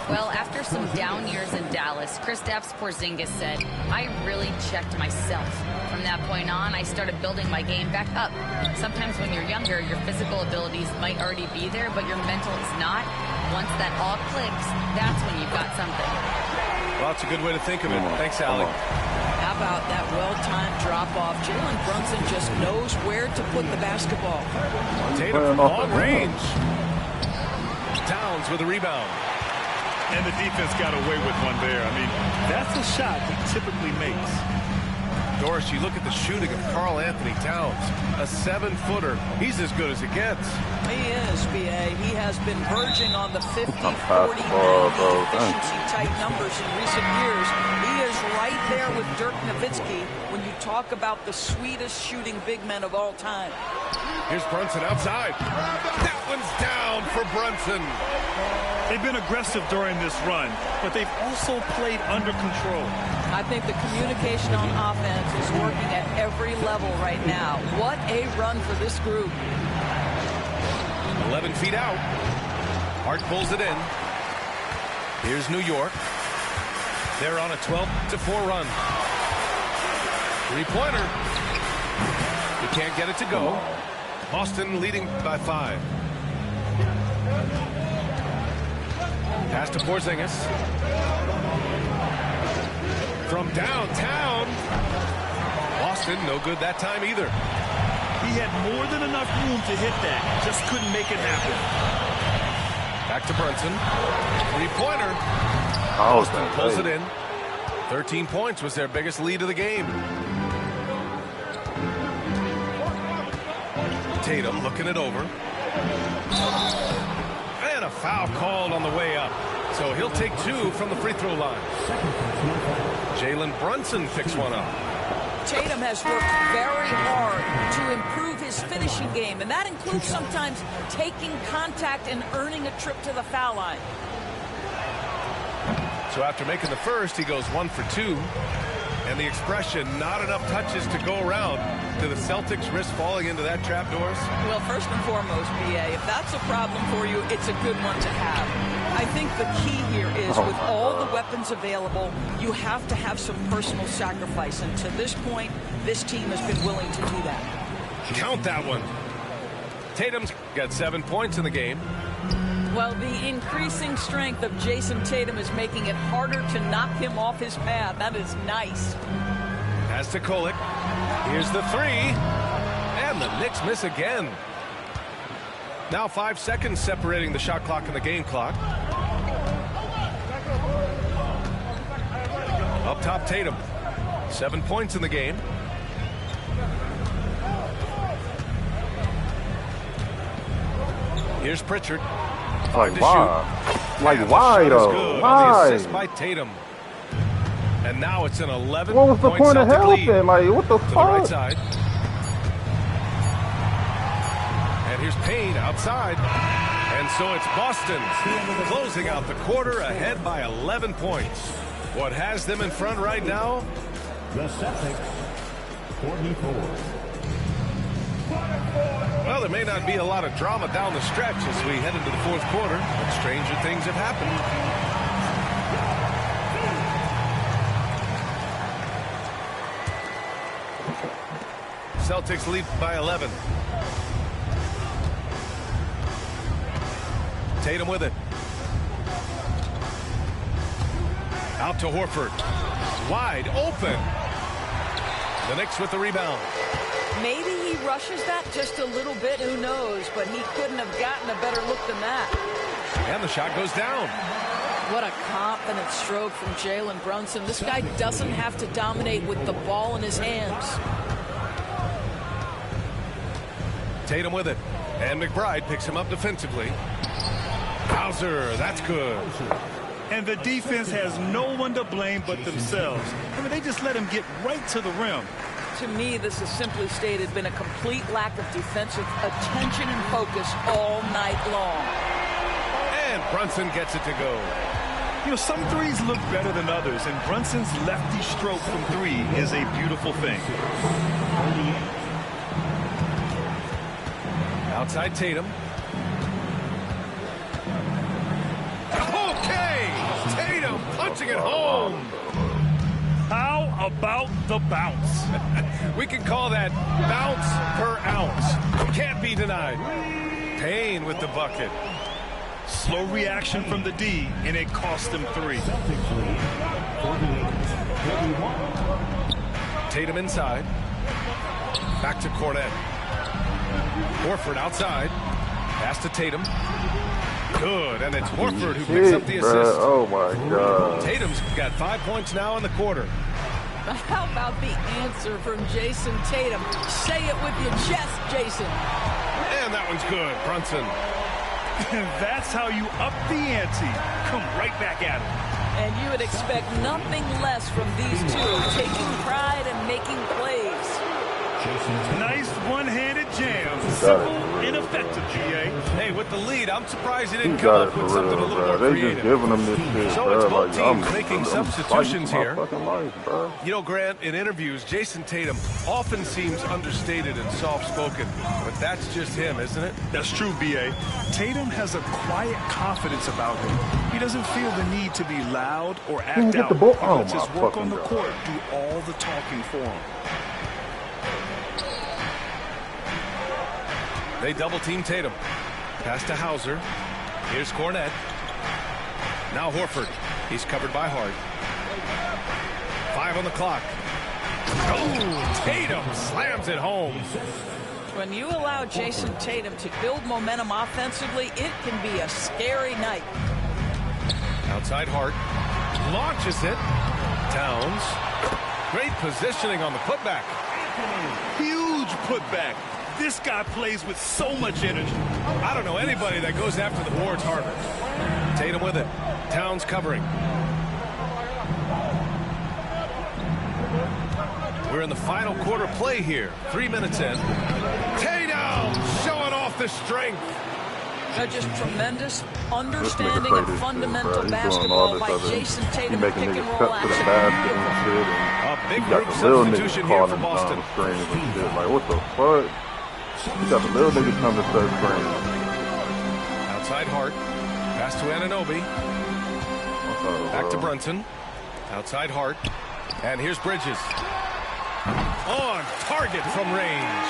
Well, after some down years in Dallas, Kristaps Porzingis said, I really checked myself. From that point on, I started building my game back up. Sometimes when you're younger, your physical abilities might already be there, but your mental is not. Once that all clicks, that's when you've got something. Well, that's a good way to think of it. Thanks, Allie. How about that well-timed drop-off? Jalen Brunson just knows where to put the basketball. Tatum from long range. Towns with a rebound. And the defense got away with one there. I mean, that's a shot he typically makes. Doris, you look at the shooting of Karl Anthony Towns, a 7-footer. He's as good as it gets. He is, B.A. He has been verging on the 50, 40, 90 efficiency-type numbers in recent years. He is right there with Dirk Nowitzki when you talk about the sweetest shooting big men of all time. Here's Brunson outside. That one's down for Brunson. They've been aggressive during this run, but they've also played under control. I think the communication on offense is working at every level right now. What a run for this group. 11 feet out. Hart pulls it in. Here's New York. They're on a 12-4 run. Three-pointer. He can't get it to go. Boston leading by 5. Pass to Porzingis. From downtown. Boston, no good that time either. He had more than enough room to hit that. Just couldn't make it happen. Back to Brunson. Three-pointer. Boston pulls it in. 13 points was their biggest lead of the game. Tatum looking it over. And a foul called on the way up. So he'll take 2 from the free throw line. Jalen Brunson picks one up. Tatum has worked very hard to improve his finishing game, and that includes sometimes taking contact and earning a trip to the foul line. So after making the first, he goes 1 for 2. And the expression, not enough touches to go around. Do the Celtics risk falling into that trap, Doris? Well, first and foremost, B.A., if that's a problem for you, it's a good one to have. I think the key here is with all the weapons available, you have to have some personal sacrifice. And to this point, this team has been willing to do that. Count that one. Tatum's got 7 points in the game. Well, the increasing strength of Jason Tatum is making it harder to knock him off his path. That is nice. Pass to Kolek. Here's the 3. And the Knicks miss again. Now 5 seconds separating the shot clock and the game clock. Up top, Tatum. 7 points in the game. Here's Pritchard. Like why? Like why though? Why? The assist by Tatum. And now it's an 11. What was the point of helping? Like what the fuck? To the right side. And here's Payne outside. And so it's Boston closing out the quarter ahead by 11 points. What has them in front right now? The Celtics, 44. Well, there may not be a lot of drama down the stretch as we head into the fourth quarter, but stranger things have happened. Celtics lead by 11. Tatum with it. Out to Horford. Wide open. The Knicks with the rebound. Maybe he rushes that just a little bit, who knows, but he couldn't have gotten a better look than that. And the shot goes down. What a confident stroke from Jalen Brunson. This guy doesn't have to dominate with the ball in his hands. Tatum with it. And McBride picks him up defensively. Hauser, that's good. And the defense has no one to blame but themselves. I mean, they just let him get right to the rim. To me, this has simply stated been a complete lack of defensive attention and focus all night long. And Brunson gets it to go. You know, some threes look better than others, and Brunson's lefty stroke from three is a beautiful thing. Outside Tatum. Okay! Tatum punching it home. How about the bounce? We can call that bounce per ounce. Can't be denied. Payne with the bucket. Slow reaction from the D, and it cost them 3. Tatum inside. Back to Cornet. Horford outside. Pass to Tatum. Good, and it's Horford who picks up the assist. Oh my God. Tatum's got 5 points now in the quarter. How about the answer from Jason Tatum? Say it with your chest, Jason. And that one's good, Brunson. That's how you up the ante. Come right back at him. And you would expect nothing less from these two, taking pride and making plays. Nice one-handed jam. Simple and effective, GA. Hey, with the lead, I'm surprised he didn't He come got up it for with something real, a little bro. more They creative. just giving him this shit, So bro. it's both Like, teams making substitutions here. Life, bro. You know, Grant, in interviews, Jason Tatum often seems understated and soft-spoken, but that's just him, isn't it? That's true, B.A. Tatum has a quiet confidence about him. He doesn't feel the need to be loud or act out. He lets his work on the court do all the talking for him. They double-team Tatum. Pass to Hauser. Here's Cornet. Now Horford. He's covered by Hart. 5 on the clock. Oh, Tatum slams it home. When you allow Jason Tatum to build momentum offensively, it can be a scary night. Outside Hart. Launches it. Towns. Great positioning on the putback. Huge putback. This guy plays with so much energy. I don't know anybody that goes after the boards harder. Tatum with it. Towns covering. We're in the final quarter play here. 3 minutes in. Tatum showing off the strength. Just tremendous understanding of fundamental basketball by Jason Tatum. He making niggas cut to the basket and shit. And a big got group the little substitution niggas here calling for him Boston. down the screens and shit. Like, what the fuck? You got the little niggas coming to start screaming. Outside Hart. Pass to Anunoby. Back to Brunson. Outside Hart. And here's Bridges. On target from range.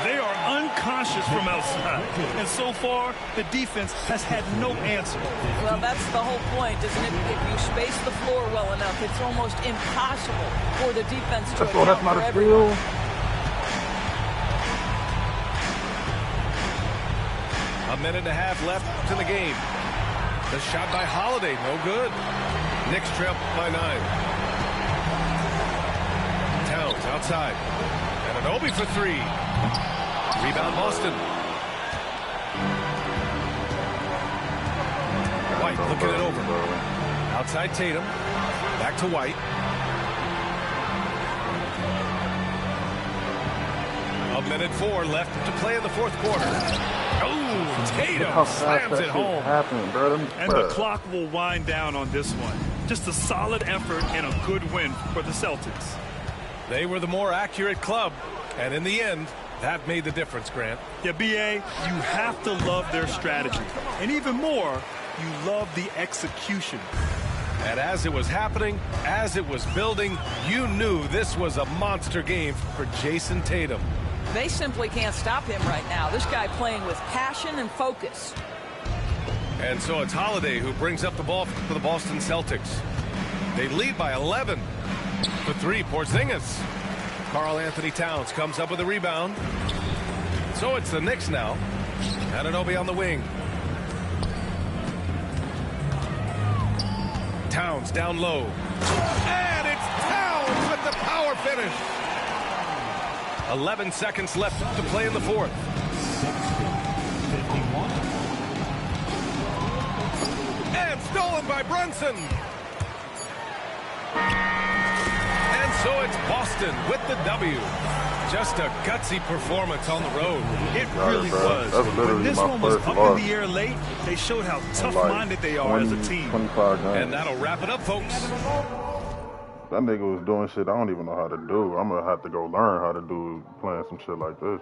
They are unconscious from outside. And so far, the defense has had no answer. Well, that's the whole point, isn't it? If you space the floor well enough, it's almost impossible for the defense to account for everyone. A minute and a half left in the game. The shot by Holiday, no good. Knicks trail by 9. Towns outside. Anunoby for 3. Rebound Boston. White looking it over. Outside Tatum. Back to White. A minute 4 left to play in the fourth quarter. Oh, Tatum slams it home. And the clock will wind down on this one. Just a solid effort and a good win for the Celtics. They were the more accurate club, and in the end, that made the difference, Grant. Yeah, B.A., you have to love their strategy. And even more, you love the execution. And as it was happening, as it was building, you knew this was a monster game for Jason Tatum. They simply can't stop him right now. This guy playing with passion and focus. And so it's Holiday who brings up the ball for the Boston Celtics. They lead by 11. For 3, Porzingis. Karl Anthony Towns comes up with a rebound. So it's the Knicks now. Anunoby on the wing. Towns down low. And it's Towns with the power finish. 11 seconds left to play in the fourth. And stolen by Brunson. And so it's Boston with the W. Just a gutsy performance on the road. It really was. When this one was up in the air late, they showed how tough-minded they are as a team. 25 games. And that'll wrap it up, folks. That nigga was doing shit I don't even know how to do. I'm going to have to go learn how to do playing some shit like this.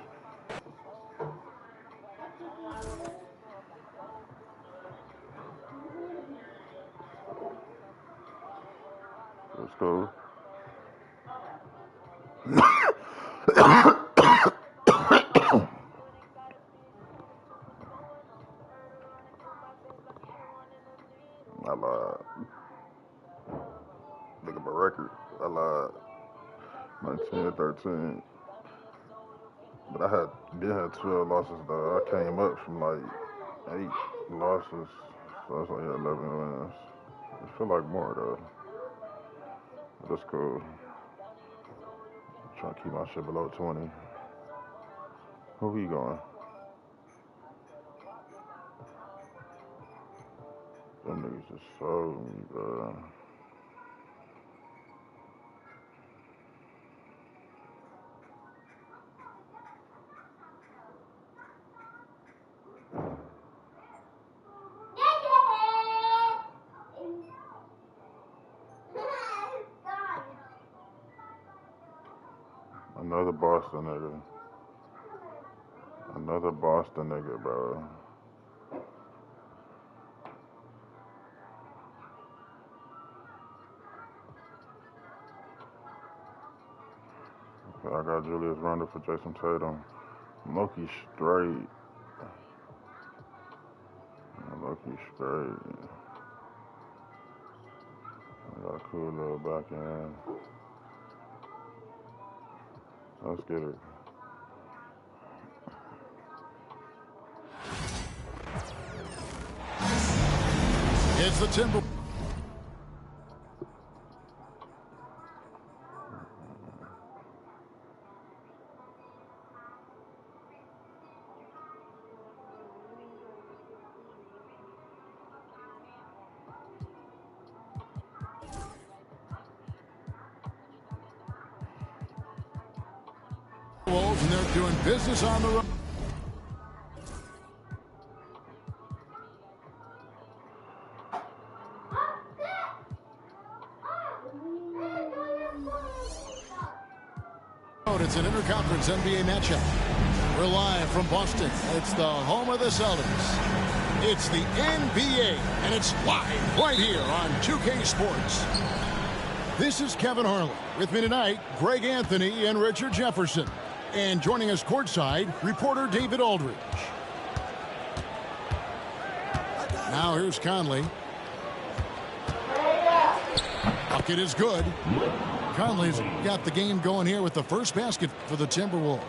Let's go. I lied. Look at my record. I lied. 19-13. But I had 12 losses though. I came up from like 8 losses. So that's like 11 wins. I feel like more though. That's cool. I'm trying to keep my shit below 20. Who we going? Them niggas just sold me, bro. Another Boston nigga. Another Boston nigga, bro. I got Julius Randle for Jason Tatum. Loki straight. Loki straight. I got a cool little back end. Let's get it. It's the Timber. And they're doing business on the road. It's an interconference NBA matchup. We're live from Boston. It's the home of the Celtics. It's the NBA, and it's live right here on 2K Sports. This is Kevin Harlan. With me tonight, Greg Anthony and Richard Jefferson. And joining us courtside, reporter David Aldridge. Now here's Conley. Bucket is good. Conley's got the game going here with the first basket for the Timberwolves.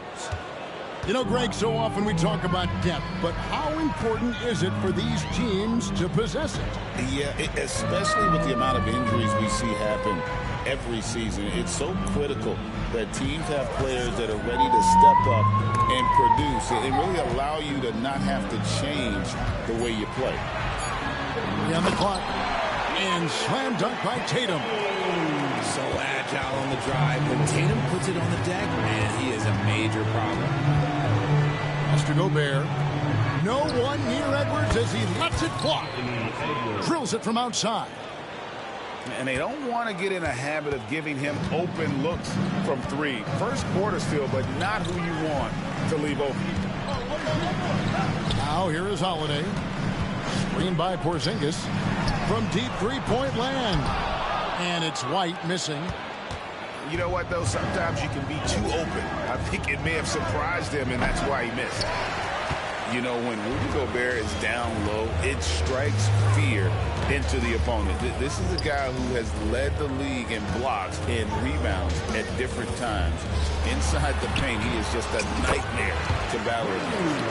You know, Greg, so often we talk about depth, but how important is it for these teams to possess it? Yeah, especially with the amount of injuries we see happen every season. It's so critical that teams have players that are ready to step up and produce and really allow you to not have to change the way you play. On the clock. And slam dunk by Tatum. So agile on the drive. When Tatum puts it on the deck, man, he is a major problem. Mr. Gobert. No one near Edwards as he lets it fly. Drills it from outside. And they don't want to get in a habit of giving him open looks from three. First quarter still, but not who you want to leave open. Now here is Holiday. Screened by Porzingis. From deep three-point land. And it's White missing. You know what, though? Sometimes you can be too open. I think it may have surprised him, and that's why he missed. You know, when Rudy Gobert is down low, it strikes fear into the opponent. This is a guy who has led the league in blocks and rebounds at different times. Inside the paint, he is just a nightmare to battle against.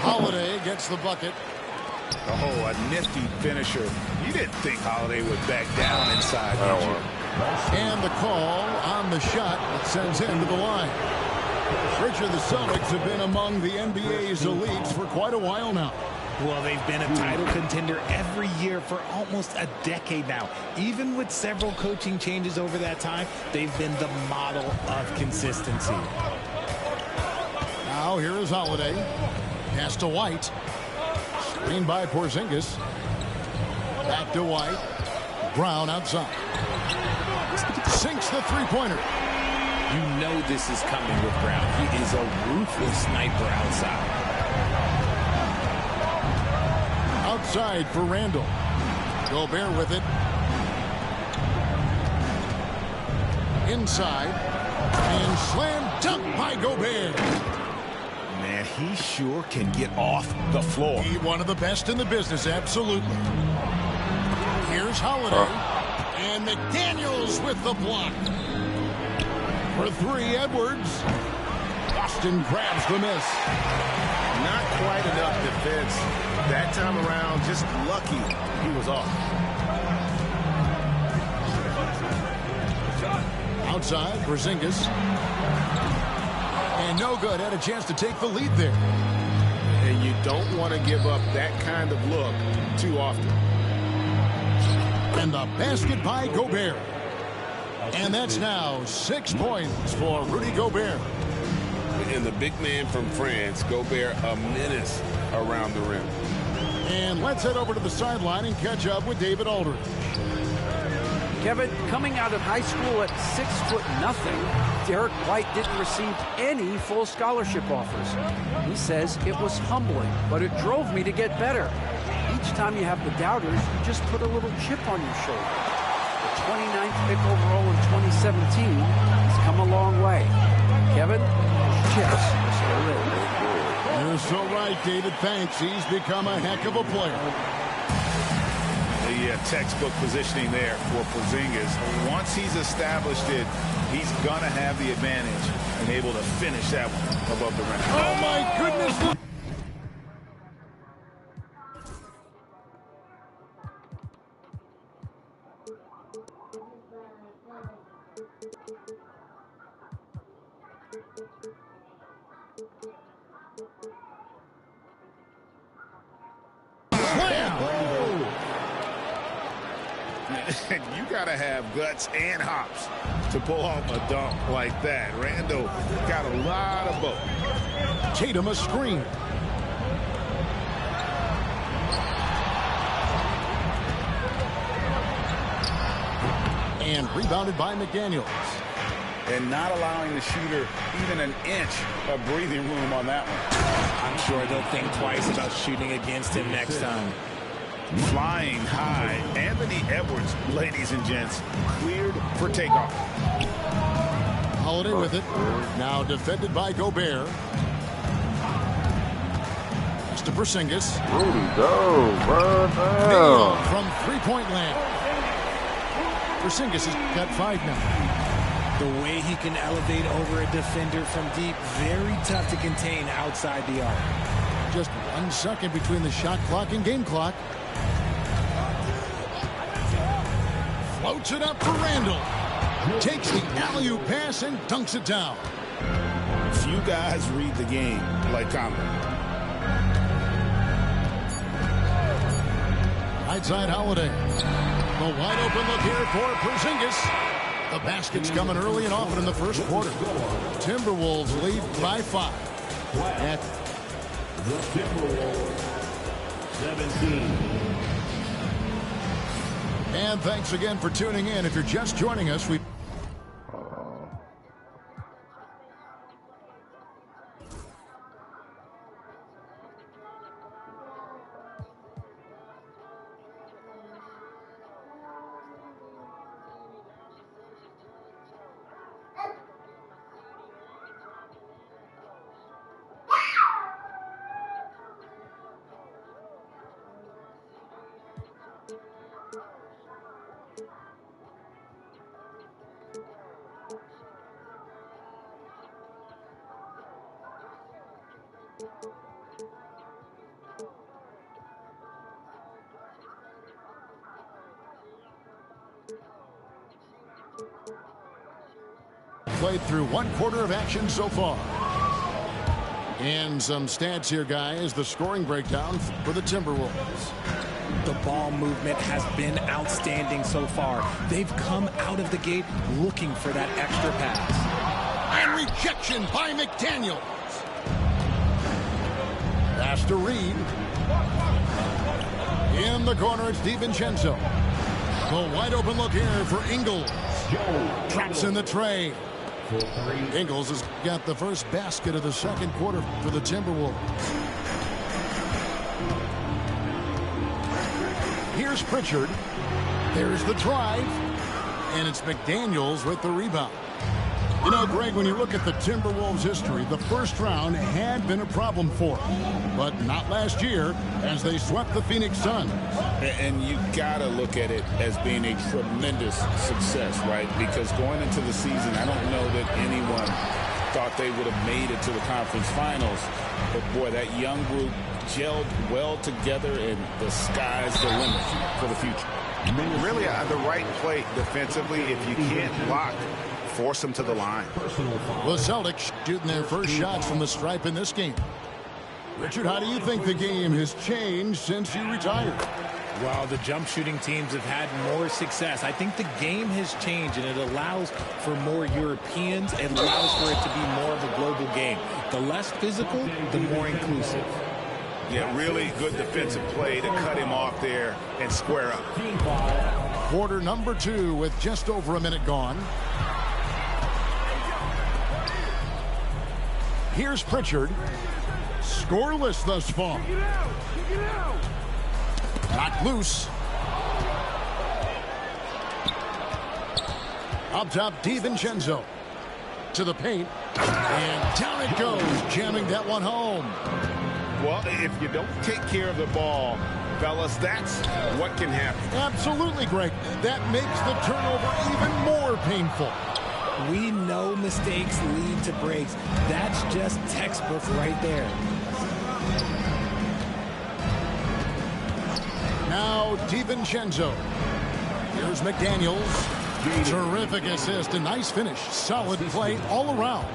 Holiday gets the bucket. Oh, a nifty finisher. You didn't think Holiday would back down inside, did you? And the call on the shot that sends him to the line. Richard, the Celtics have been among the NBA's elites for quite a while now. Well, they've been a title contender every year for almost a decade now. Even with several coaching changes over that time, they've been the model of consistency. Now here is Holiday. Pass to White. Screen by Porzingis. Back to White. Brown outside. Sinks the three-pointer. You know this is coming with Brown. He is a ruthless sniper outside. Outside for Randall. Gobert with it. Inside. And slam dunk by Gobert. Man, he sure can get off the floor. He one of the best in the business, absolutely. Here's Holiday. And McDaniels with the block. For three, Edwards. Boston grabs the miss. Not quite enough defense that time around. Just lucky he was off. Outside, Porzingis. And no good. Had a chance to take the lead there. And you don't want to give up that kind of look too often. And the basket by Gobert. And that's now 6 points for Rudy Gobert. And the big man from France, Gobert, a menace around the rim. And let's head over to the sideline and catch up with David Aldridge. Kevin, coming out of high school at 6'0", Derek White didn't receive any full scholarship offers. He says it was humbling, but it drove me to get better. Each time you have the doubters, you just put a little chip on your shoulder. The 29th pick overall in 2017 has come a long way. Kevin, chips are still there. You're so right, David. Thanks. He's become a heck of a player. The textbook positioning there for Porzingis. Once he's established it, he's going to have the advantage and able to finish that one above the rim. Oh, my goodness. You got to have guts and hops to pull off a dunk like that. Randall got a lot of both. Tatum a screen. And rebounded by McDaniels. And not allowing the shooter even an inch of breathing room on that one. I'm sure they'll think twice about shooting against him next time. Flying high, Anthony Edwards, ladies and gents, cleared for takeoff. Holiday with it. Now defended by Gobert. It's to Porzingis. Rudy, go, bro. Damn. From three-point land. Porzingis has got 5 now. The way he can elevate over a defender from deep, very tough to contain outside the arc. Just 1 second between the shot clock and game clock. Floats it up for Randall. Takes the alley-oop pass and dunks it down. Few guys read the game like Conley. Right side Holiday. The wide open look here for Porzingis. The basket's coming early and often in the first quarter. Timberwolves lead by 5. At the Timberwolves 17. And thanks again for tuning in. If you're just joining us, we played through 1 quarter of action so far. And some stats here, guys. The scoring breakdown for the Timberwolves. The ball movement has been outstanding so far. They've come out of the gate looking for that extra pass. And rejection by McDaniels. Pass to Reed. In the corner, it's DiVincenzo. The wide open look here for Ingles. Traps in the tray. Ingles has got the first basket of the second quarter for the Timberwolves. Here's Pritchard. There's the drive. And it's McDaniels with the rebound. You know, Greg, when you look at the Timberwolves' history, the first round had been a problem for them. But not last year, as they swept the Phoenix Suns. And you got to look at it as being a tremendous success, right? Because going into the season, I don't know that anyone thought they would have made it to the conference finals. But, boy, that young group gelled well together, and the sky's the limit for the future. Really, the right play defensively. If you can't block, force them to the line. The Celtics shooting their first shots from the stripe in this game. Richard, how do you think the game has changed since you retired? Well, the jump shooting teams have had more success. I think the game has changed, and it allows for more Europeans. It allows for it to be more of a global game. The less physical, the more inclusive. Yeah, really good defensive play to cut him off there and square up. Quarter number 2 with just over a minute gone. Here's Pritchard. Scoreless thus far. Knocked loose. Up top, DiVincenzo. To the paint. And down it goes, jamming that one home. Well, if you don't take care of the ball, fellas, that's what can happen. Absolutely, Greg. That makes the turnover even more painful. We know mistakes lead to breaks. That's just textbook right there. Now DiVincenzo. Here's McDaniels. Terrific assist, a nice finish. Solid play all around.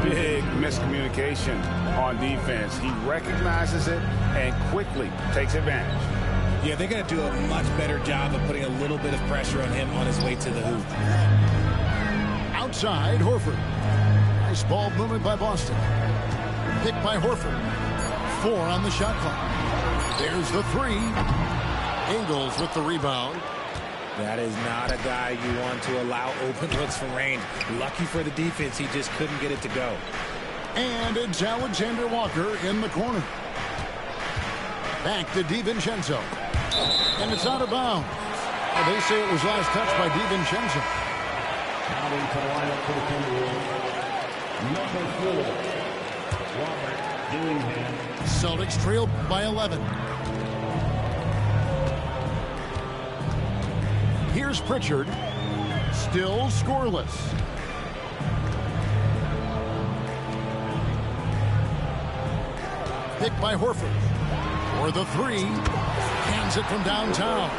Big miscommunication on defense. He recognizes it and quickly takes advantage. Yeah, they're going to do a much better job of putting a little bit of pressure on him on his way to the hoop. Outside, Horford. Nice ball movement by Boston. Picked by Horford. 4 on the shot clock. There's the 3. Ingles with the rebound. That is not a guy you want to allow open looks from range. Lucky for the defense, he just couldn't get it to go. And it's Alexander Walker in the corner. Back to DiVincenzo. And it's out of bounds. Well, they say it was last touched by DiVincenzo. Now into the lineup for the Timberwolves, number 4, Robert Dillingham. Celtics trailed by 11. Here's Pritchard. Still scoreless. Picked by Horford. For the 3. Hands it from downtown.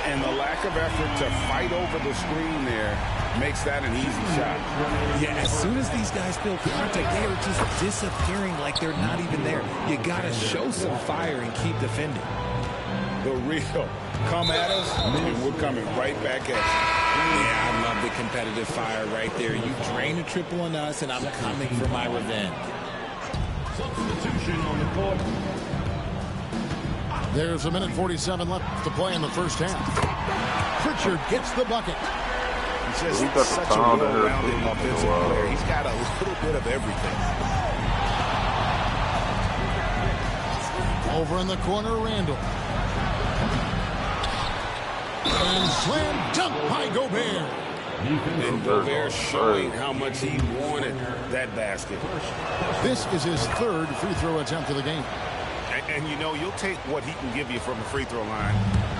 And the lack of effort to fight over the screen there makes that an easy shot. Yeah, as soon as these guys feel contact, they are just disappearing like they're not even there. You got to show some fire and keep defending. The real come at us, and we're coming right back at you. Yeah, I love the competitive fire right there. You drain a triple on us, and I'm coming for my revenge. Substitution on the court. There's 1:47 left to play in the first half. Pritchard gets the bucket. He's just such a well-rounded offensive player. He's got a little bit of everything. Over in the corner, Randall. And slam dunk by Gobert. And Gobert showing how much he wanted that basket. This is his 3rd free throw attempt of the game. And you know, you'll take what he can give you from the free throw line.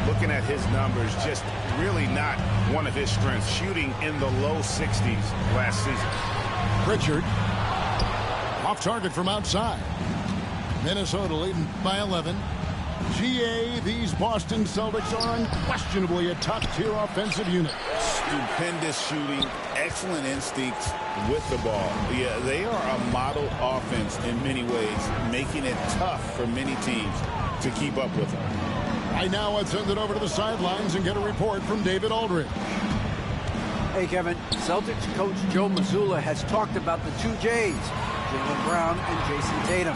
Looking at his numbers, just really not one of his strengths. Shooting in the low 60s last season. Pritchard. Off target from outside. Minnesota leading by 11. GA, these Boston Celtics are unquestionably a top-tier offensive unit. Stupendous shooting, excellent instincts with the ball. Yeah, they are a model offense in many ways, making it tough for many teams to keep up with them. Right now, let's send it over to the sidelines and get a report from David Aldridge. Hey, Kevin. Celtics coach Joe Mazzulla has talked about the two J's, Jaylen Brown and Jason Tatum.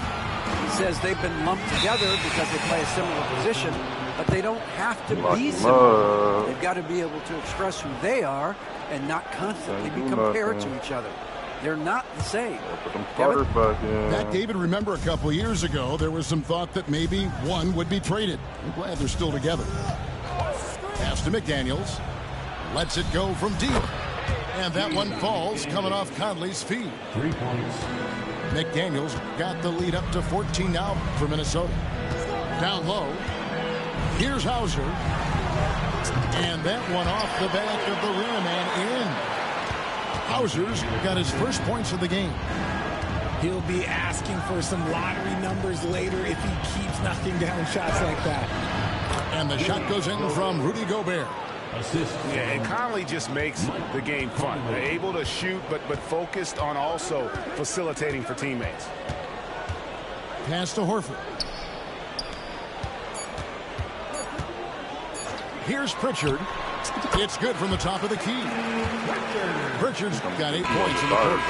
He says they've been lumped together because they play a similar position, but they don't have to be similar. They've got to be able to express who they are and not constantly be compared to each other. They're not the same. Back, David, remember a couple years ago, there was some thought that maybe one would be traded. I'm glad they're still together. Pass to McDaniels. Lets it go from deep. And that one falls coming off Conley's feet. 3 points. McDaniels got the lead up to 14 now for Minnesota. Down low. Here's Hauser. And that one off the back of the rim and in. Hauser's got his first points of the game. He'll be asking for some lottery numbers later if he keeps knocking down shots like that. And the shot goes in from Rudy Gobert. Yeah, and Conley just makes the game fun. They're able to shoot, but focused on also facilitating for teammates. Pass to Horford. Here's Pritchard. It's good from the top of the key. Pritchard's got 8 points in the quarter.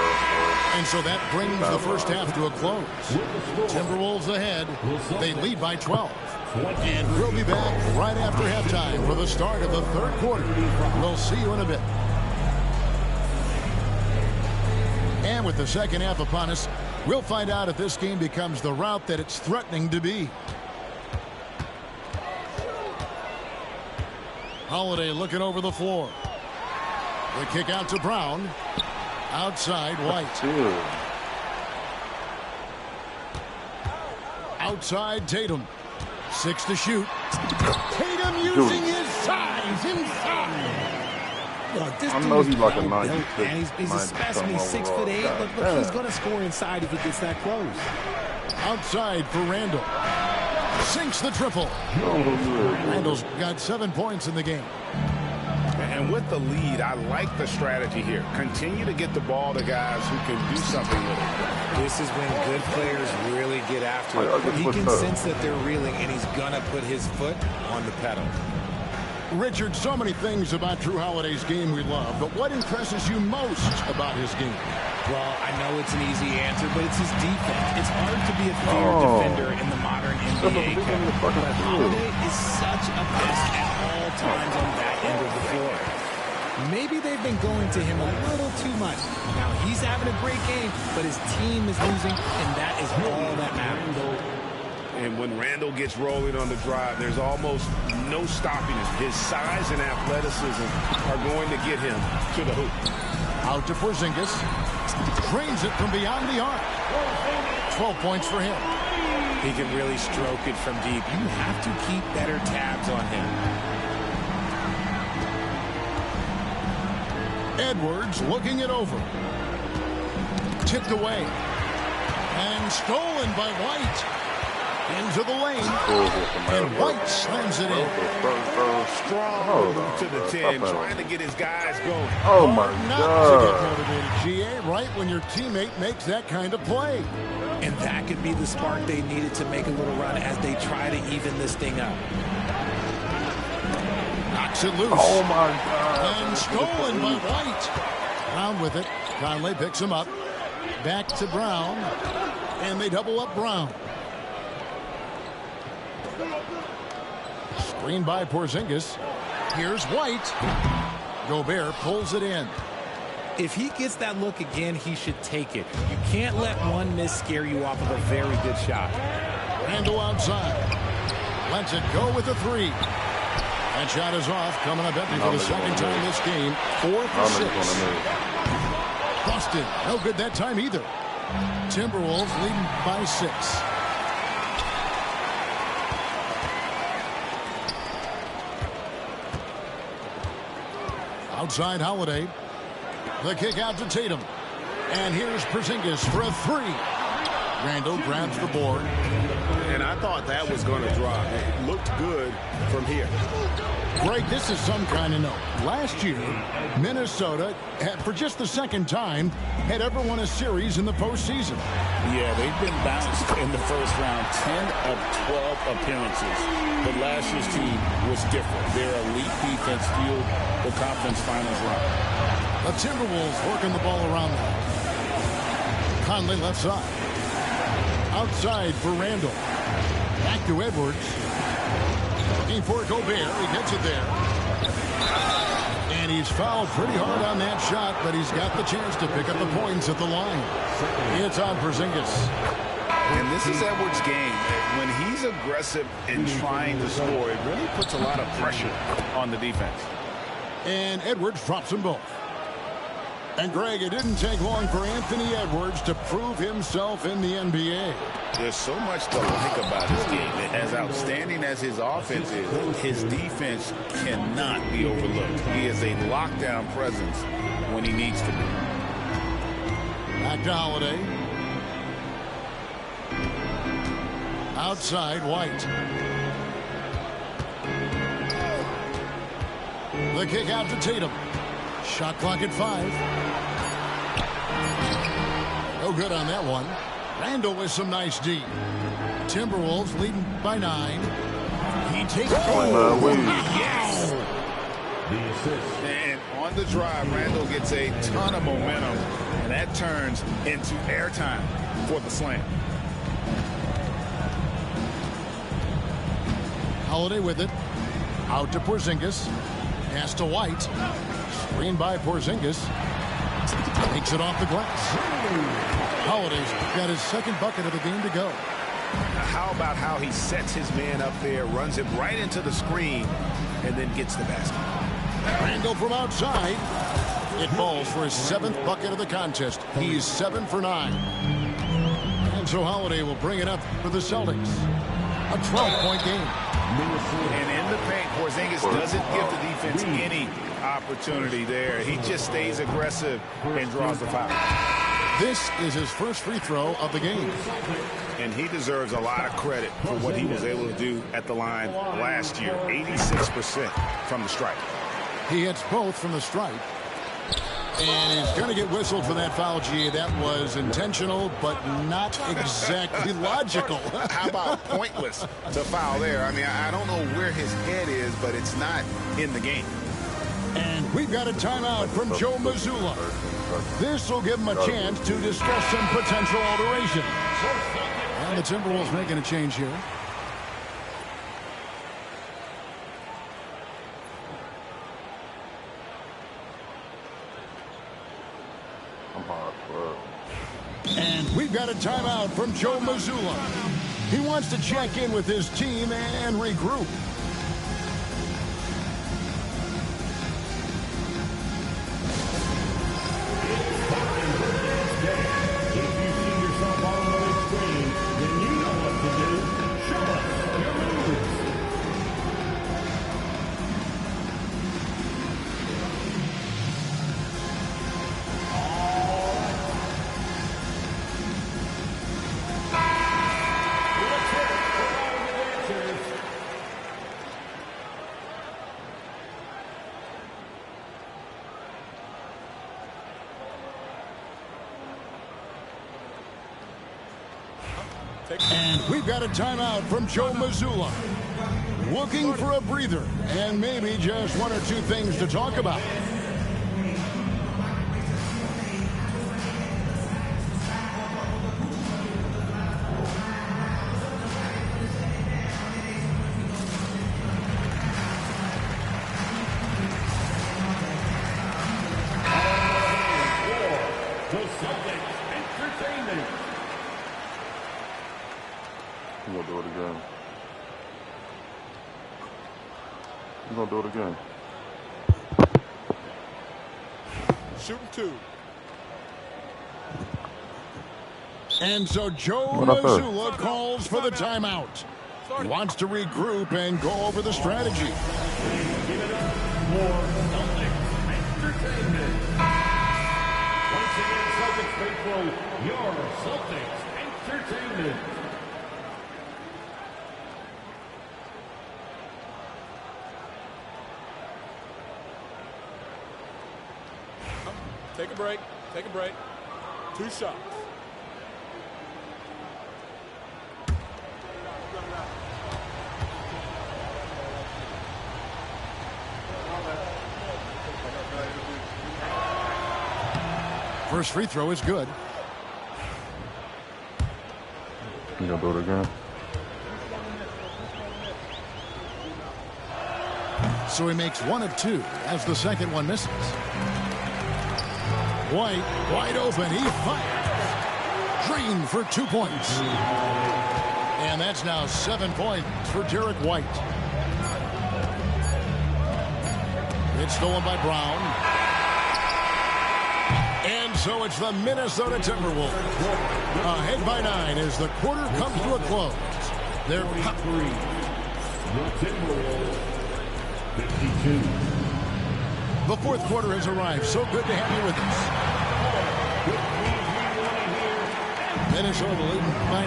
And so that brings the first half to a close. Timberwolves ahead. They lead by 12. And we'll be back right after halftime for the start of the third quarter. We'll see you in a bit. And with the second half upon us, we'll find out if this game becomes the route that it's threatening to be. Holiday looking over the floor. The kick out to Brown. Outside White. Outside Tatum. 6 to shoot. Tatum using his size inside. Look, this dude is like a 96. He's a specimen. He's 6'8". Look, he's going to score inside if he gets that close. Outside for Randall. Sinks the triple. Randall's got 7 points in the game. And with the lead, I like the strategy here. Continue to get the ball to guys who can do something with it. This is when good players really get after it. He can sense that they're reeling, and he's going to put his foot on the pedal. Richard, so many things about Drew Holiday's game we love, but what impresses you most about his game? Well, I know it's an easy answer, but it's his defense. It's hard to be a fair defender in the modern NBA, but Holiday is such a pest at all times on that end of the floor. Maybe they've been going to him a little too much. Now, he's having a great game, but his team is losing, and that is all that matters. And when Randall gets rolling on the drive, there's almost no stopping him. His size and athleticism are going to get him to the hoop. Out to Porzingis. Drains it from beyond the arc. 12 points for him. He can really stroke it from deep. You have to keep better tabs on him. Edwards looking it over. Tipped away. And stolen by White. Into the lane. And White slams it in. Strong to the 10, trying to get his guys going. Oh, my God. To get motivated, GA, right when your teammate makes that kind of play. And that could be the spark they needed to make a little run as they try to even this thing up. Knocks it loose. Oh, my God. And stolen by White. Brown with it. Conley picks him up. Back to Brown. And they double up Brown. Screen by Porzingis. Here's White. Gobert pulls it in. If he gets that look again, he should take it. You can't let one miss scare you off of a very good shot. Randall outside. Lets it go with a 3. That shot is off. Coming up empty for the second time this game. 4 for 6. Busted. No good that time either. Timberwolves leading by 6. Outside Holiday. The kick out to Tatum. And here's Porzingis for a 3. Randall grabs the board. And I thought that was going to drop. It looked good from here. Greg, this is some kind of note. Last year, Minnesota, for just the second time, had ever won a series in the postseason. Yeah, they've been bounced in the first round, 10 of 12 appearances. But last year's team was different. Their elite defense fueled the conference finals run. The Timberwolves working the ball around them. Conley left side. Outside for Randall. Back to Edwards. Looking for Gobert. He gets it there. And he's fouled pretty hard on that shot, but he's got the chance to pick up the points at the line. It's on Porzingis. And this is Edwards' game. When he's aggressive in trying to score, it really puts a lot of pressure on the defense. And Edwards drops them both. And, Greg, it didn't take long for Anthony Edwards to prove himself in the NBA. There's so much to like about his game. As outstanding as his offense is, his defense cannot be overlooked. He is a lockdown presence when he needs to be. Back to Holiday. Outside, White. The kick out to Tatum. Shot clock at 5. No good on that one. Randall with some nice D. Timberwolves leading by 9. He takes it. Yes! And on the drive, Randall gets a ton of momentum, and that turns into airtime for the slam. Holiday with it. Out to Porzingis. Pass to White. Screen by Porzingis. Takes it off the glass. Holiday's got his second bucket of the game to go. How about how he sets his man up there, runs it right into the screen, and then gets the basket. Randall from outside. It falls for his 7th bucket of the contest. He's 7 for 9. And so Holiday will bring it up for the Celtics. A 12-point game. And in the paint, Porzingis doesn't give the defense any opportunity there. He just stays aggressive and draws the foul. This is his first free throw of the game. And he deserves a lot of credit for what he was able to do at the line last year. 86% from the stripe. He hits both from the stripe. And he's going to get whistled for that foul, G. That was intentional, but not exactly logical. How about pointless to foul there? I mean, I don't know where his head is, but it's not in the game. And we've got a timeout from Joe Mazzulla. This will give him a chance to discuss some potential alterations. And the Timberwolves making a change here. And we've got a timeout from Joe Mazzulla. He wants to check in with his team and regroup. And we've got a timeout from Joe Mazzulla. Looking for a breather and maybe just one or two things to talk about. We're gonna do it again. We're gonna do it again. Shooting 2. And so Joe Mazzulla calls for the timeout. He wants to regroup and go over the strategy. Give it up for Celtics Entertainment. Once again, Celtics faithful, your Celtics Entertainment. Take a break. Take a break. 2 shots. First free throw is good. You gonna do it again? So he makes 1 of 2 as the second one misses. White, wide open, he fires. Green for 2 points. And that's now 7 points for Derek White. It's stolen by Brown. And so it's the Minnesota Timberwolves. Ahead by 9 as the quarter comes to a close. They're top 3. The Timberwolves, 52. The fourth quarter has arrived. So good to have you with us. Minnesota leading by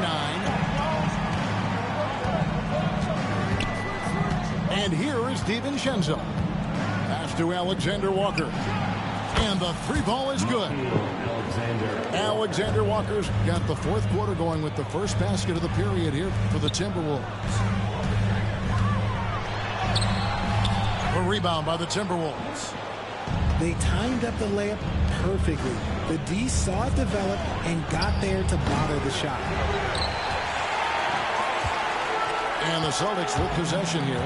9. And here is DiVincenzo. Pass to Alexander Walker. And the 3 ball is good. Alexander Walker's got the fourth quarter going with the first basket of the period here for the Timberwolves. A rebound by the Timberwolves. They timed up the layup perfectly. The D saw it develop and got there to bother the shot. And the Celtics with possession here.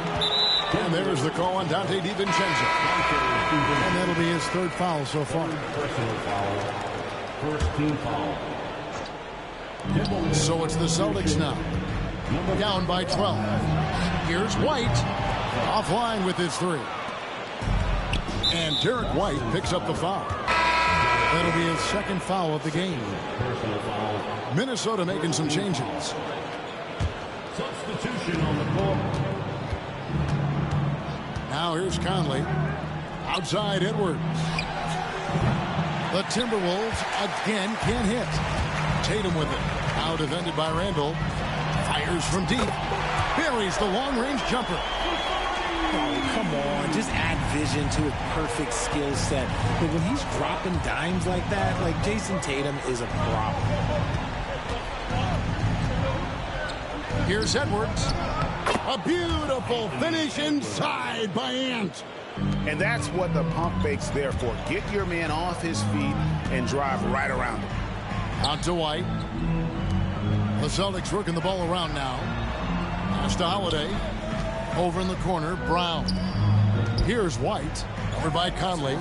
And there's the call on Donte DiVincenzo. And that'll be his 3rd foul so far. Personal foul. First team foul. So it's the Celtics now. Down by 12. Here's White. Offline with his 3. And Derek White picks up the foul. That'll be his 2nd foul of the game. Personal foul. Minnesota making some changes. Substitution on the court. Now here's Conley. Outside Edwards. The Timberwolves again can't hit. Tatum with it. Now defended by Randall. Fires from deep. Buries the long-range jumper. Oh, come on. Just add vision to a perfect skill set. But when he's dropping dimes like that, like Jason Tatum is a problem. Here's Edwards. A beautiful finish inside by Ant. And that's what the pump fake's there for. Get your man off his feet and drive right around him. Out to White. The Celtics working the ball around now. Pass to Holiday. Over in the corner, Brown. Here's White. Covered by Conley.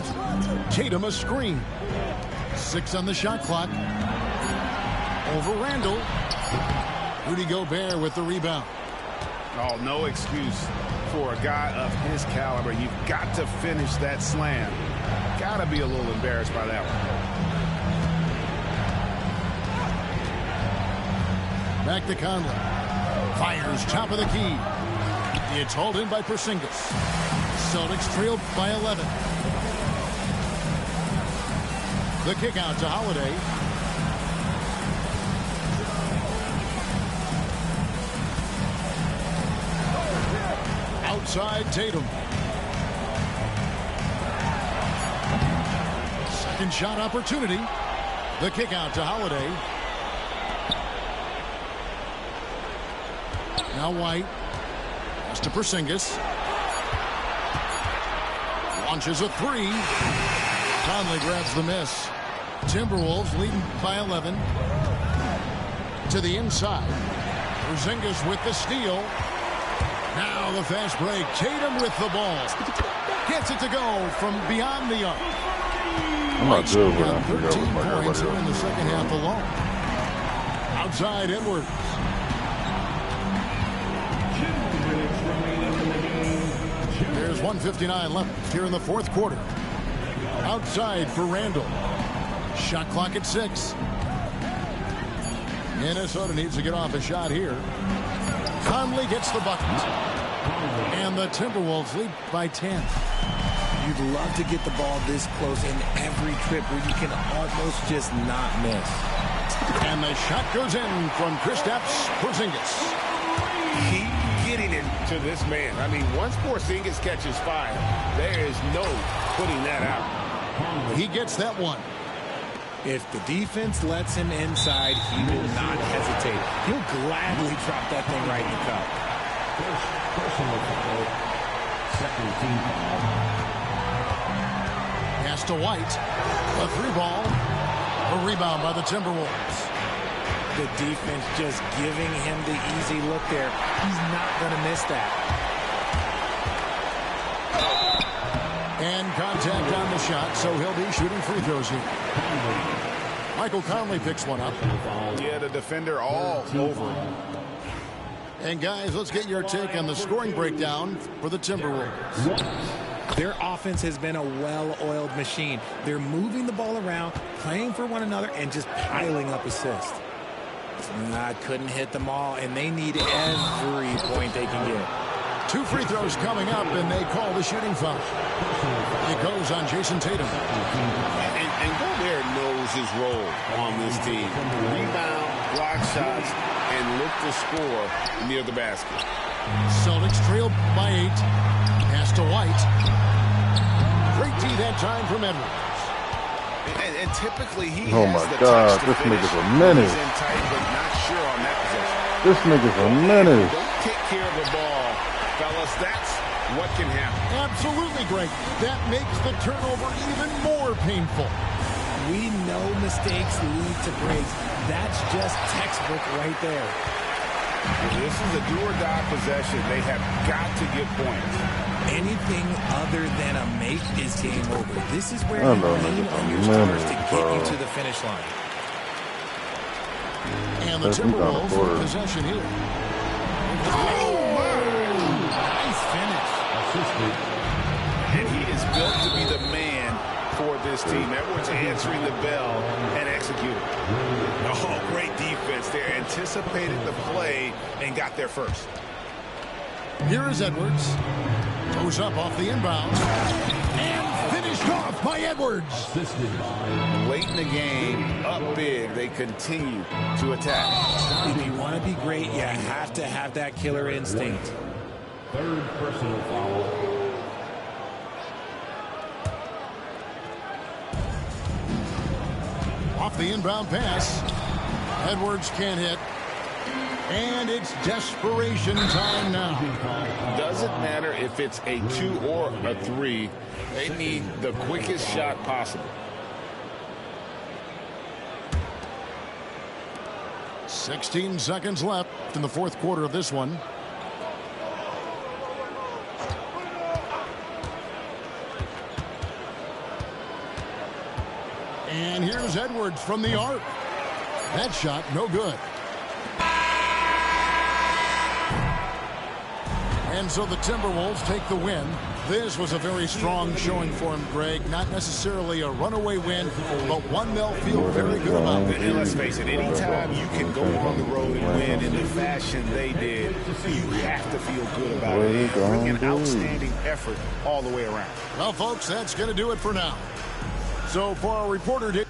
Tatum a screen. 6 on the shot clock. Over Randall. Rudy Gobert with the rebound. Oh, no excuse for a guy of his caliber. You've got to finish that slam. Got to be a little embarrassed by that one. Back to Conley. Fires top of the key. It's hauled in by Porzingis. Celtics trailed by 11. The kick out to Holiday. Outside Tatum. Second shot opportunity. The kick out to Holiday. Now White. Pass to Porzingis. Launches a 3. Conley grabs the miss. Timberwolves leading by 11. To the inside. Porzingis with the steal. Now the fast break. Tatum with the ball. Gets it to go from beyond the arc. I'm not good with that. 13 points here in the second half alone. Outside Edwards. There's 1:59 left here in the fourth quarter. Outside for Randall. Shot clock at 6. Minnesota needs to get off a shot here. Conley gets the bucket. And the Timberwolves lead by 10. You'd love to get the ball this close in every trip where you can almost just not miss. And the shot goes in from Kristaps Porzingis. Keep getting it to this man. I mean, once Porzingis catches fire, there is no putting that out. He gets that one. If the defense lets him inside, he will not hesitate. He'll gladly drop that thing right in the cup. First personal foul. Second team foul. Pass to White. A 3-ball. A rebound by the Timberwolves. The defense just giving him the easy look there. He's not going to miss that. And contact on the shot, so he'll be shooting free throws here. Michael Conley picks one up. Yeah, the defender all over him. And guys, let's get your take on the scoring breakdown for the Timberwolves. Their offense has been a well-oiled machine. They're moving the ball around, playing for one another, and just piling up assists. Couldn't hit them all, and they need every point they can get. 2 free throws coming up, and they call the shooting foul. It goes on Jason Tatum. And Gobert knows his role on this team. Rebound, block shots, and look to score near the basket. Celtics trail by 8. Pass to White. Great D that time from Edwards. And typically he oh has my the God, touch to this finish. nigga's a menace. He's in tight, but not sure on that possession. This nigga's a menace. Don't take care of the ball, fellas. That's what can happen. Absolutely great. That makes the turnover even more painful. We know mistakes lead to breaks. That's just textbook right there. This is a do-or-die possession. They have got to get points. Anything other than a make is game over. This is where you lean on your stars to get you to the finish line. And the Timberwolves with possession here. Nice finish. Assisted. And he is built to be the man for this team. Edwards answering the bell and executing. Oh, great defense there. Anticipated the play and got there first. Here is Edwards. Goes up off the inbound. And finished off by Edwards. Assisted by. Late in the game, up big, they continue to attack. If you want to be great, you have to have that killer instinct. Third personal foul. Off the inbound pass. Edwards can't hit. And it's desperation time now. Doesn't matter if it's a 2 or a 3. They need the quickest shot possible. 16 seconds left in the fourth quarter of this one. And here's Edwards from the arc. That shot, no good. And so the Timberwolves take the win. This was a very strong showing for him, Greg. Not necessarily a runaway win, but one they'll feel very good about. And let's face it, anytime you can go on the road and win in the fashion they did, you have to feel good about it. Bring an outstanding effort all the way around. Well, folks, that's going to do it for now. So for our reporter,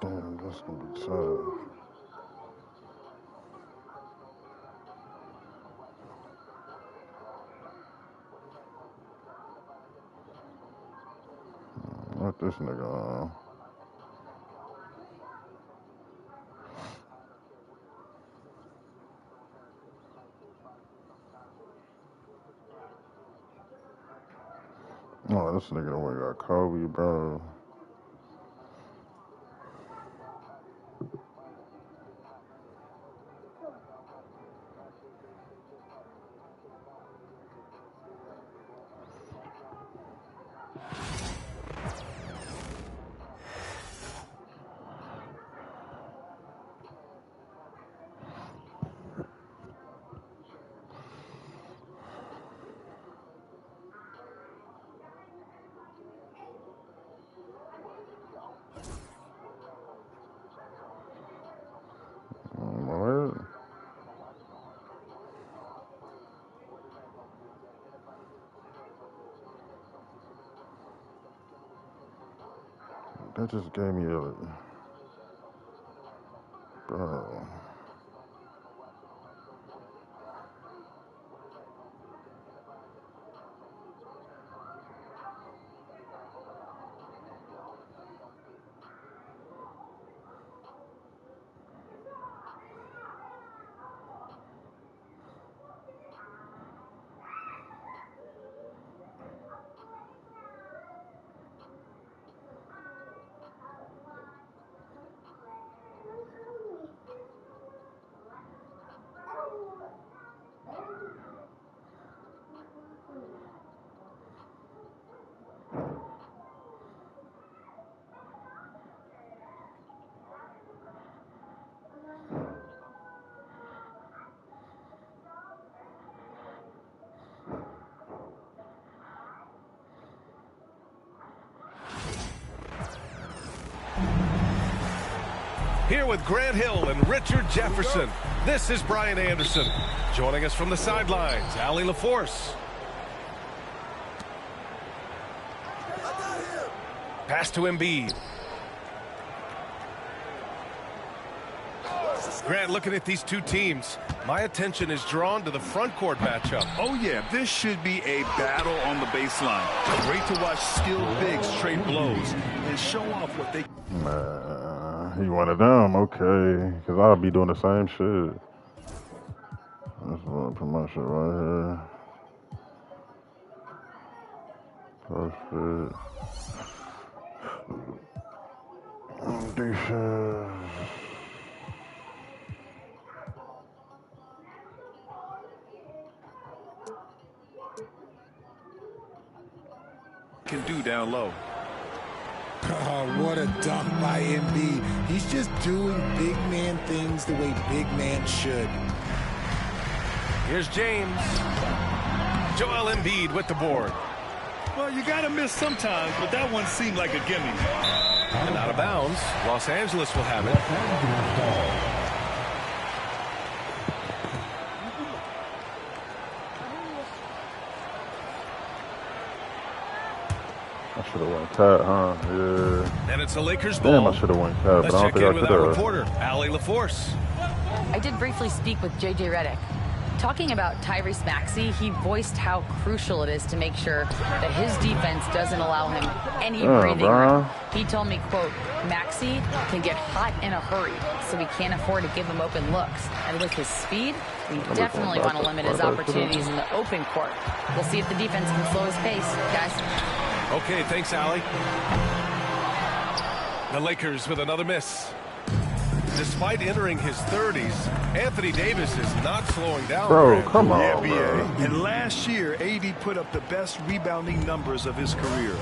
Damn, that's gonna be tough. What this nigga on? Oh, this nigga went got Kobe, bro. That just gave me a, bro. Here with Grant Hill and Richard Jefferson, this is Brian Anderson. Joining us from the sidelines, Allie LaForce. Pass to Embiid. Grant, looking at these two teams, my attention is drawn to the front court matchup. Oh, yeah, this should be a battle on the baseline. Great to watch skilled bigs trade blows and show off what they... He one of them, okay. Because I'll be doing the same shit. That's one promotion right here. Perfect. Defense. Can do down low. Oh, what a dunk by Embiid. He's just doing big man things the way big man should. Here's James. Joel Embiid with the board. Well, you got to miss sometimes, but that one seemed like a gimme. And out of bounds, Los Angeles will have it. I should have went cat, huh? Yeah. And it's a Lakers ball. Damn, I should have went cat, but I don't think I could have. Reporter Allie LaForce. I did briefly speak with J.J. Redick. Talking about Tyrese Maxey, he voiced how crucial it is to make sure that his defense doesn't allow him any breathing room. He told me, quote, Maxey can get hot in a hurry, so we can't afford to give him open looks. And with his speed, we definitely want to limit his opportunities in the open court. We'll see if the defense can slow his pace, guys. Okay, thanks, Allie. The Lakers with another miss. Despite entering his 30s, Anthony Davis is not slowing down. Bro, come on, yeah, bro. And last year, AD put up the best rebounding numbers of his career.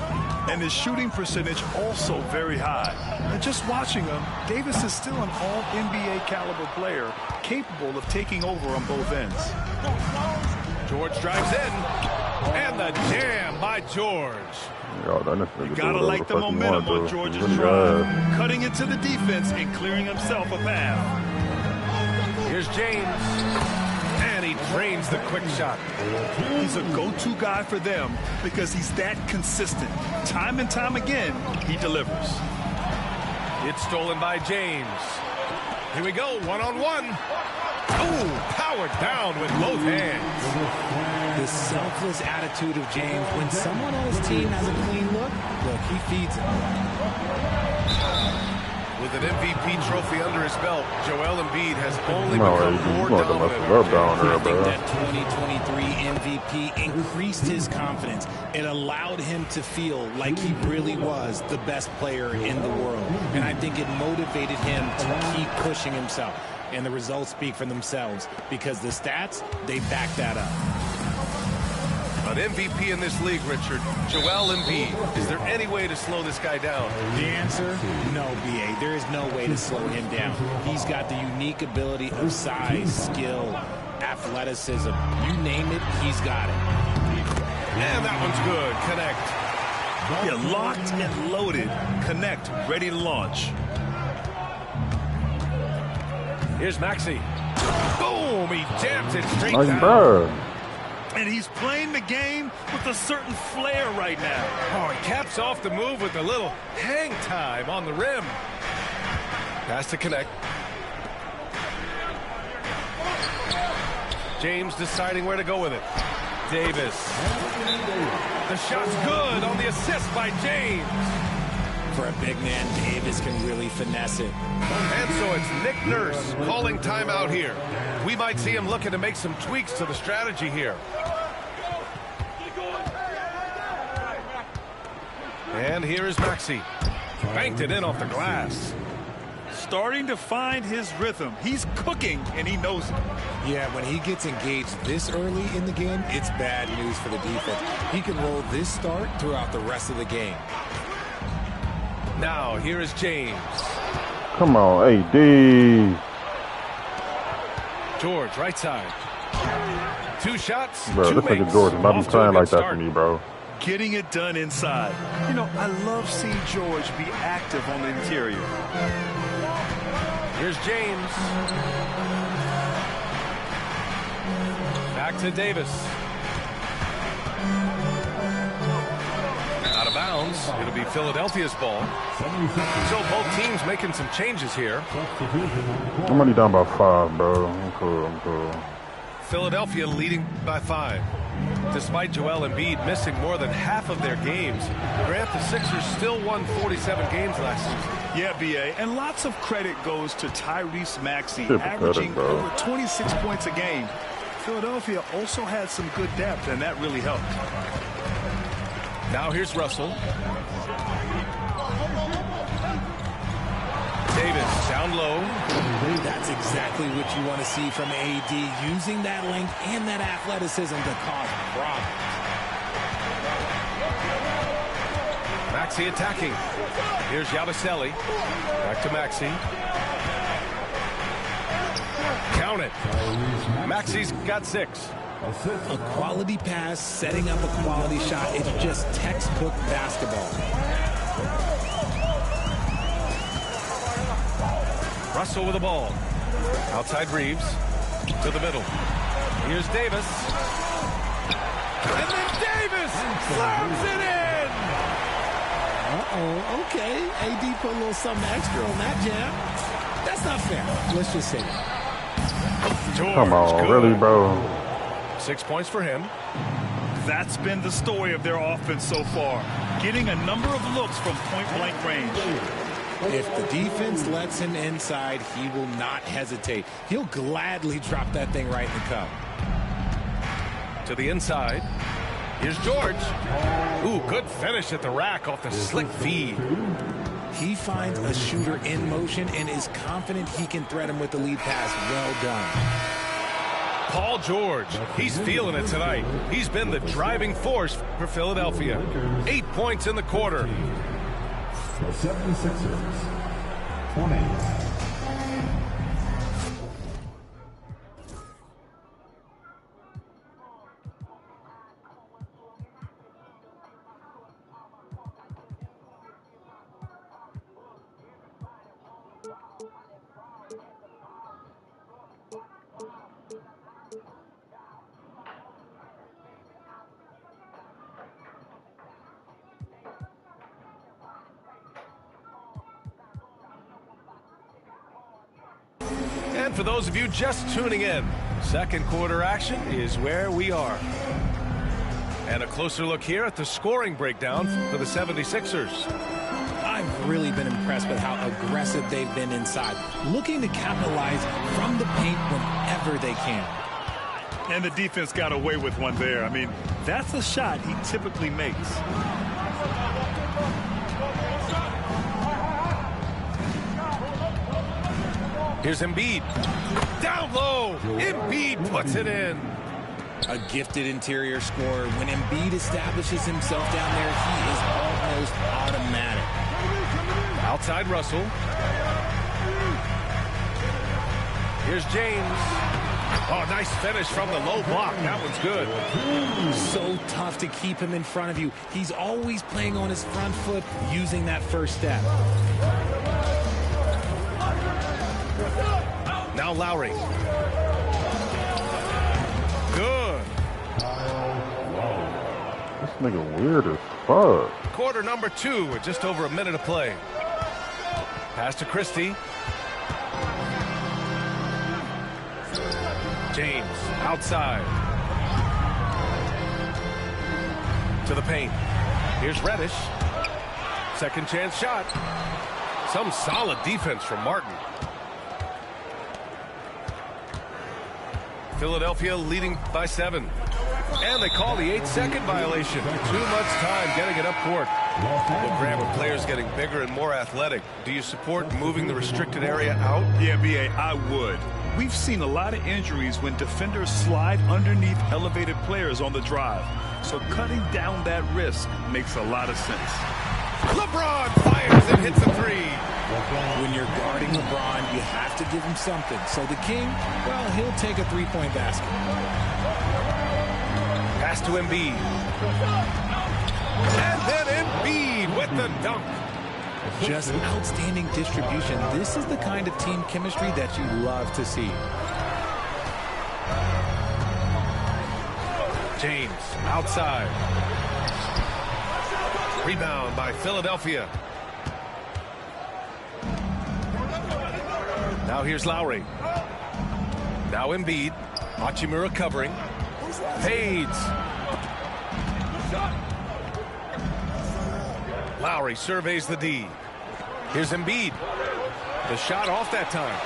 And his shooting percentage also very high. And just watching him, Davis is still an all-NBA caliber player, capable of taking over on both ends. George drives in. And the jam by George. Yo, you gotta like the momentum on George's drive. Cutting into the defense and clearing himself a path. Here's James. And he drains the quick shot. He's a go-to guy for them because he's that consistent. Time and time again, he delivers. It's stolen by James. Here we go, one-on-one. Oh, powered down with both hands. The selfless attitude of James. When someone on his team has a clean look, he feeds him. With an MVP trophy under his belt, Joel Embiid has only become more dominant. I think that 2023 MVP increased his confidence. It allowed him to feel like he really was the best player in the world. And I think it motivated him to keep pushing himself. And the results speak for themselves because the stats, they back that up. An MVP in this league, Richard, Joel Embiid. Is there any way to slow this guy down? The answer, no, B.A. There is no way to slow him down. He's got the unique ability of size, skill, athleticism. You name it, he's got it. And that one's good. Connect. Yeah, locked and loaded. Connect, ready to launch. Here's Maxey. Boom! He jams it straight down. And he's playing the game with a certain flair right now. Oh, he caps off the move with a little hang time on the rim. Pass to connect. James deciding where to go with it. Davis. The shot's good on the assist by James. For a big man, Davis can really finesse it. And so it's Nick Nurse calling timeout here. We might see him looking to make some tweaks to the strategy here. And here is Maxey. Banked it in off the glass. Starting to find his rhythm. He's cooking, and he knows it. Yeah, when he gets engaged this early in the game, it's bad news for the defense. He can roll this start throughout the rest of the game. Now, here is James. Come on, AD. George, right side. 2 shots, bro, this nigga George is not be playing like that for me, bro. Getting it done inside. You know, I love seeing George be active on the interior. Here's James. Back to Davis. Out of bounds. It'll be Philadelphia's ball. So both teams making some changes here. I'm only down by 5, bro. I'm cool. Philadelphia leading by 5. Despite Joel Embiid missing more than half of their games, Grant, the Sixers still won 47 games last season. Yeah, B.A., and lots of credit goes to Tyrese Maxey, averaging over 26 points a game. Philadelphia also had some good depth, and that really helped. Now here's Russell. Davis down low. That's exactly what you want to see from AD, using that length and that athleticism to cause problems. Maxey attacking. Here's Yabusele. Back to Maxey. Count it. Maxey's got 6. A quality pass, setting up a quality shot. It's just textbook basketball. Russell with the ball. Outside Reeves. To the middle. Here's Davis. And then Davis slams it in! Uh-oh, okay. AD put a little something extra on that jam. That's not fair. Let's just say that. George, come on, really, bro? 6 points for him. That's been the story of their offense so far. Getting a number of looks from point-blank range. If the defense lets him inside, he will not hesitate. He'll gladly drop that thing right in the cup. To the inside. Here's George. Ooh, good finish at the rack off the slick feed. He finds a shooter in motion and is confident he can threat him with the lead pass. Well done. Paul George, he's feeling it tonight. He's been the driving force for Philadelphia. 8 points in the quarter. The 76ers, 20. And for those of you just tuning in, second quarter action is where we are. And a closer look here at the scoring breakdown for the 76ers. I I've really been impressed with how aggressive they've been inside, looking to capitalize from the paint whenever they can. And the defense got away with one there. I mean, that's a shot he typically makes. Here's Embiid. Down low. Embiid puts it in. A gifted interior scorer. When Embiid establishes himself down there, he is almost automatic. Outside Russell. Here's James. Oh, nice finish from the low block. That one's good. So tough to keep him in front of you. He's always playing on his front foot, using that first step. Now Lowry. Good. This nigga weird as fuck. Quarter number 2 with just over a minute of play. Pass to Christie. James outside. To the paint. Here's Reddish. Second chance shot. Some solid defense from Martin. Philadelphia leading by 7. And they call the 8-second violation. Too much time getting it up court. Well, Grant, with players getting bigger and more athletic, do you support moving the restricted area out? Yeah, B.A., I would. We've seen a lot of injuries when defenders slide underneath elevated players on the drive. So cutting down that risk makes a lot of sense. LeBron fires and hits a 3. When you're guarding LeBron, you have to give him something. So the King, well, he'll take a three-point basket. Pass to Embiid. And then Embiid with the dunk. Just outstanding distribution. This is the kind of team chemistry that you love to see. James outside. Rebound by Philadelphia. Now here's Lowry. Now Embiid. Hachimura covering. Fades. Lowry surveys the D. Here's Embiid. The shot off that time.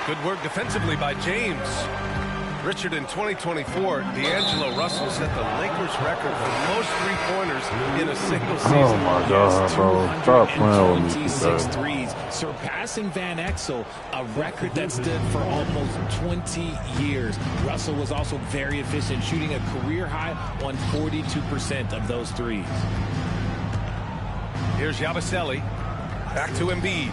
Good work defensively by James. Richard, in 2024, D'Angelo Russell set the Lakers record for most three-pointers in a single season. Oh my God, bro. Stop playing with me. 26 threes, surpassing Van Exel, a record that stood for almost 20 years. Russell was also very efficient, shooting a career high on 42% of those threes. Here's Yabusele. Back to Embiid.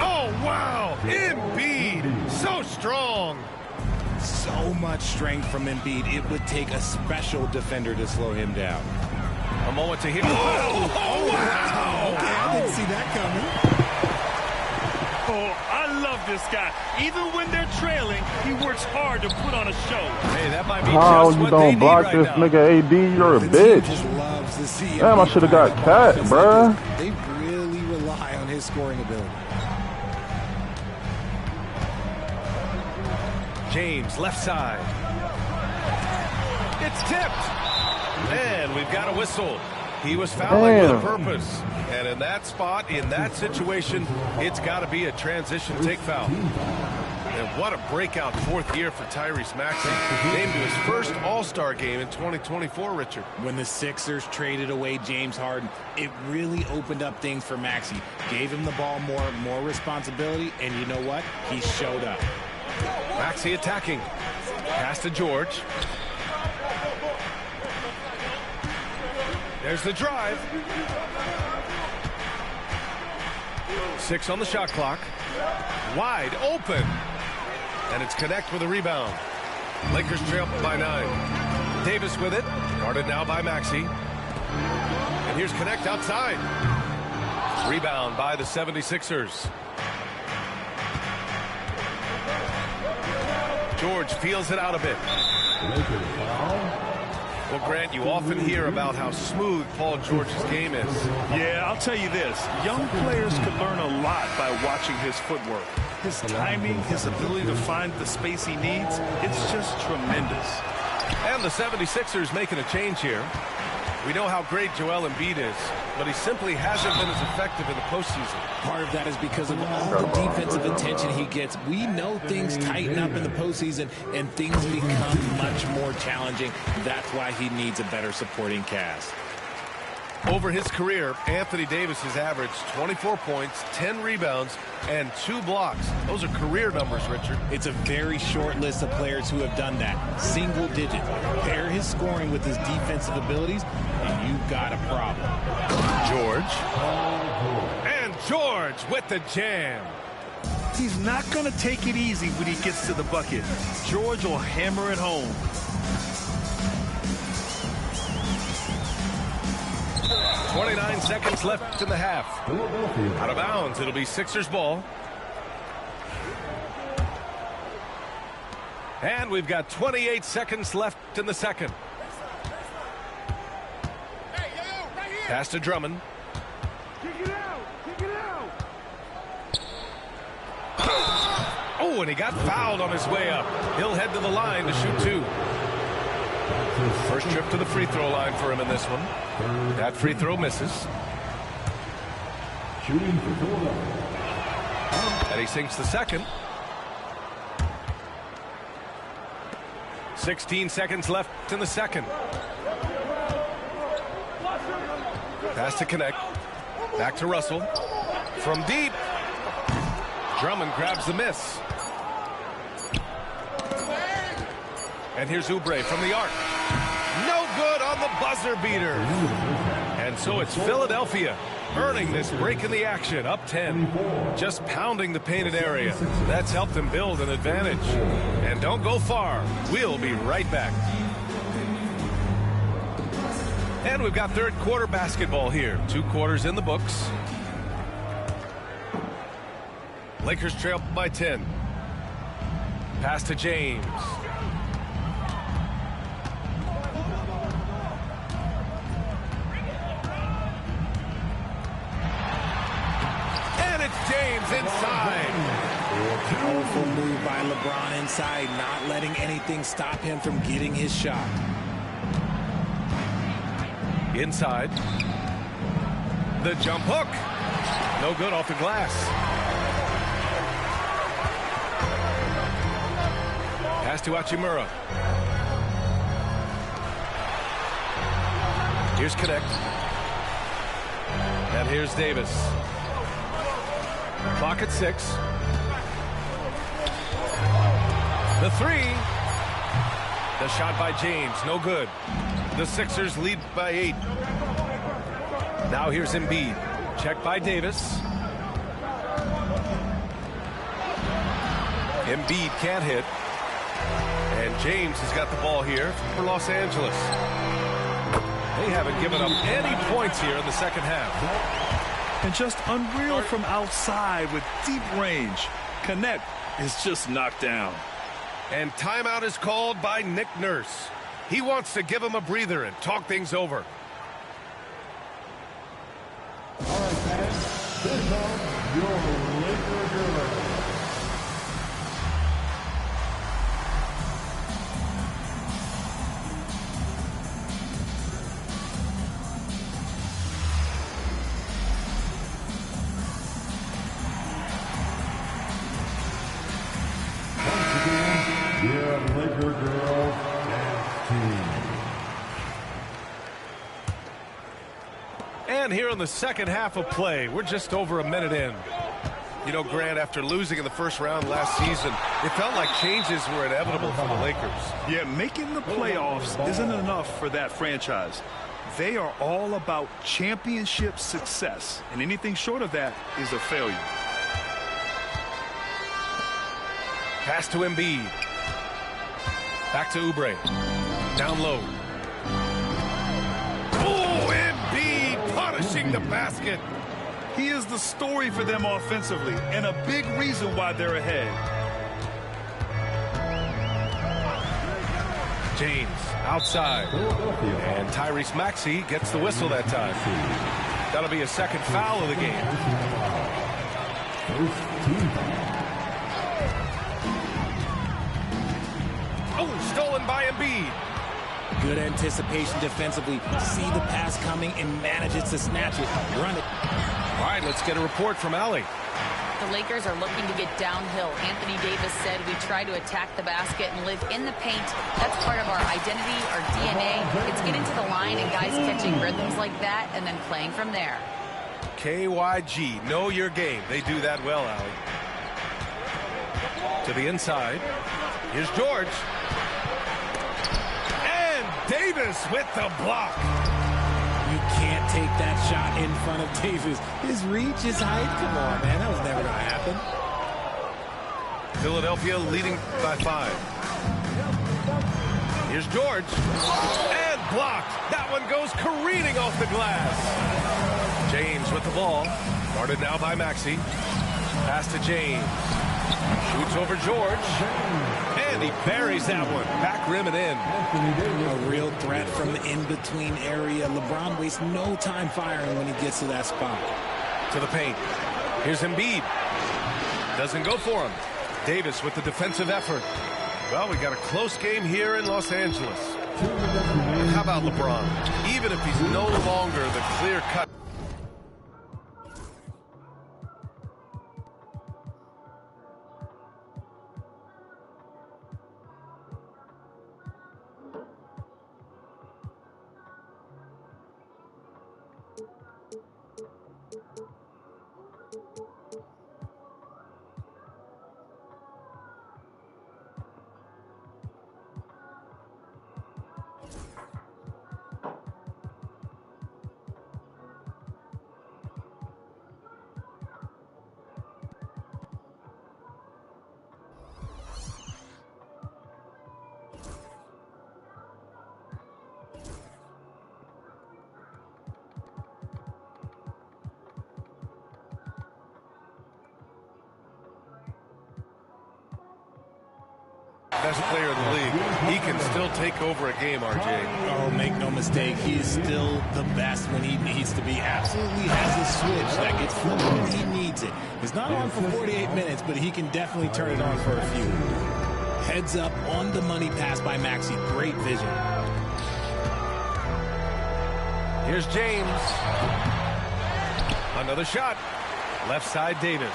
Oh, wow! Embiid! So strong! So much strength from Embiid. It would take a special defender to slow him down. A moment to hit. Oh, wow! Okay, I didn't see that coming. Oh, I love this guy. Even when they're trailing, he works hard to put on a show. Hey, that might be how just you what don't they block need this right now. nigga AD? You're a bitch. Damn, I should have got cat, bruh. They really rely on his scoring ability. James, left side. It's tipped. And we've got a whistle. He was fouling with a purpose. And in that spot, in that situation, it's got to be a transition take foul. And what a breakout fourth year for Tyrese Maxey. Named to his first All-Star game in 2024, Richard. When the Sixers traded away James Harden, it really opened up things for Maxey. Gave him the ball more responsibility, and you know what? He showed up. Maxey attacking. Pass to George. There's the drive. 6 on the shot clock. Wide open. And it's Connect with a rebound. Lakers trail by 9. Davis with it. Guarded now by Maxey. And here's Connect outside. Rebound by the 76ers. George feels it out a bit. Well, Grant, you often hear about how smooth Paul George's game is. Yeah, I'll tell you this. Young players could learn a lot by watching his footwork. His timing, his ability to find the space he needs, it's just tremendous. And the 76ers making a change here. We know how great Joel Embiid is, but he simply hasn't been as effective in the postseason. Part of that is because of all the defensive attention he gets. We know things tighten up in the postseason, and things become much more challenging. That's why he needs a better supporting cast. Over his career, Anthony Davis has averaged 24 points, 10 rebounds, and 2 blocks. Those are career numbers, Richard. It's a very short list of players who have done that. Single digit. Pair his scoring with his defensive abilities, and you've got a problem. George. And George with the jam. He's not going to take it easy when he gets to the bucket. George will hammer it home. 29 seconds left in the half. Out of bounds. It'll be Sixers ball. And we've got 28 seconds left in the second. Pass to Drummond. Oh, and he got fouled on his way up. He'll head to the line to shoot 2. First trip to the free throw line for him in this one. That free throw misses. And he sinks the second. 16 seconds left in the second. Pass to Connect. Back to Russell. From deep. Drummond grabs the miss. And here's Oubre from the arc. No good on the buzzer beater. And so it's Philadelphia earning this break in the action, up 10. Just pounding the painted area. That's helped them build an advantage. And don't go far. We'll be right back. And we've got third quarter basketball here. 2 quarters in the books. Lakers trail by 10. Pass to James. James inside. Powerful move by LeBron inside, not letting anything stop him from getting his shot. Inside. The jump hook. No good off the glass. Pass to Hachimura. Here's Connect. And here's Davis. Clock at 6. The 3. The shot by James, no good. The Sixers lead by 8. Now here's Embiid. Checked by Davis. Embiid can't hit. And James has got the ball here for Los Angeles. They haven't given up any points here in the second half. And just unreal from outside with deep range. Connect is just knocked down. And timeout is called by Nick Nurse. He wants to give him a breather and talk things over. All right, fans. This is your Laker Girls. Laker Girls Dance Team. And here in the second half of play, we're just over a minute in. You know, Grant, after losing in the first round last season, it felt like changes were inevitable for the Lakers. Yeah, making the playoffs isn't enough for that franchise. They are all about championship success, and anything short of that is a failure. Pass to Embiid. Back to Oubre. Down low. Oh, Embiid punishing the basket. He is the story for them offensively and a big reason why they're ahead. James outside. And Tyrese Maxey gets the whistle that time. That'll be a second foul of the game. Oh, stolen by Embiid. Good anticipation defensively. See the pass coming and manages to snatch it. Run it. All right, let's get a report from Allie. The Lakers are looking to get downhill. Anthony Davis said we try to attack the basket and live in the paint. That's part of our identity, our DNA. It's getting to the line and guys catching rhythms like that and then playing from there. KYG, know your game. They do that well, Allie. To the inside. Here's George. And Davis with the block. You can't take that shot in front of Davis. His reach, his height. Come on, man. That was never going to happen. Philadelphia leading by 5. Here's George. And blocked. That one goes careening off the glass. James with the ball. Guarded now by Maxey. Pass to James. Shoots over George. And he buries that one. Back rim and in. A real threat from the in-between area. LeBron wastes no time firing when he gets to that spot. To the paint. Here's Embiid. Doesn't go for him. Davis with the defensive effort. Well, we got a close game here in Los Angeles. How about LeBron? Even if he's no longer the clear-cut. Best player in the league. He can still take over a game, RJ. Oh, make no mistake. He is still the best when he needs to be. Absolutely has a switch that gets flipped when he needs it. It's not on for 48 minutes, but he can definitely turn it on for a few. Heads up on the money pass by Maxey. Great vision. Here's James. Another shot. Left side Davis.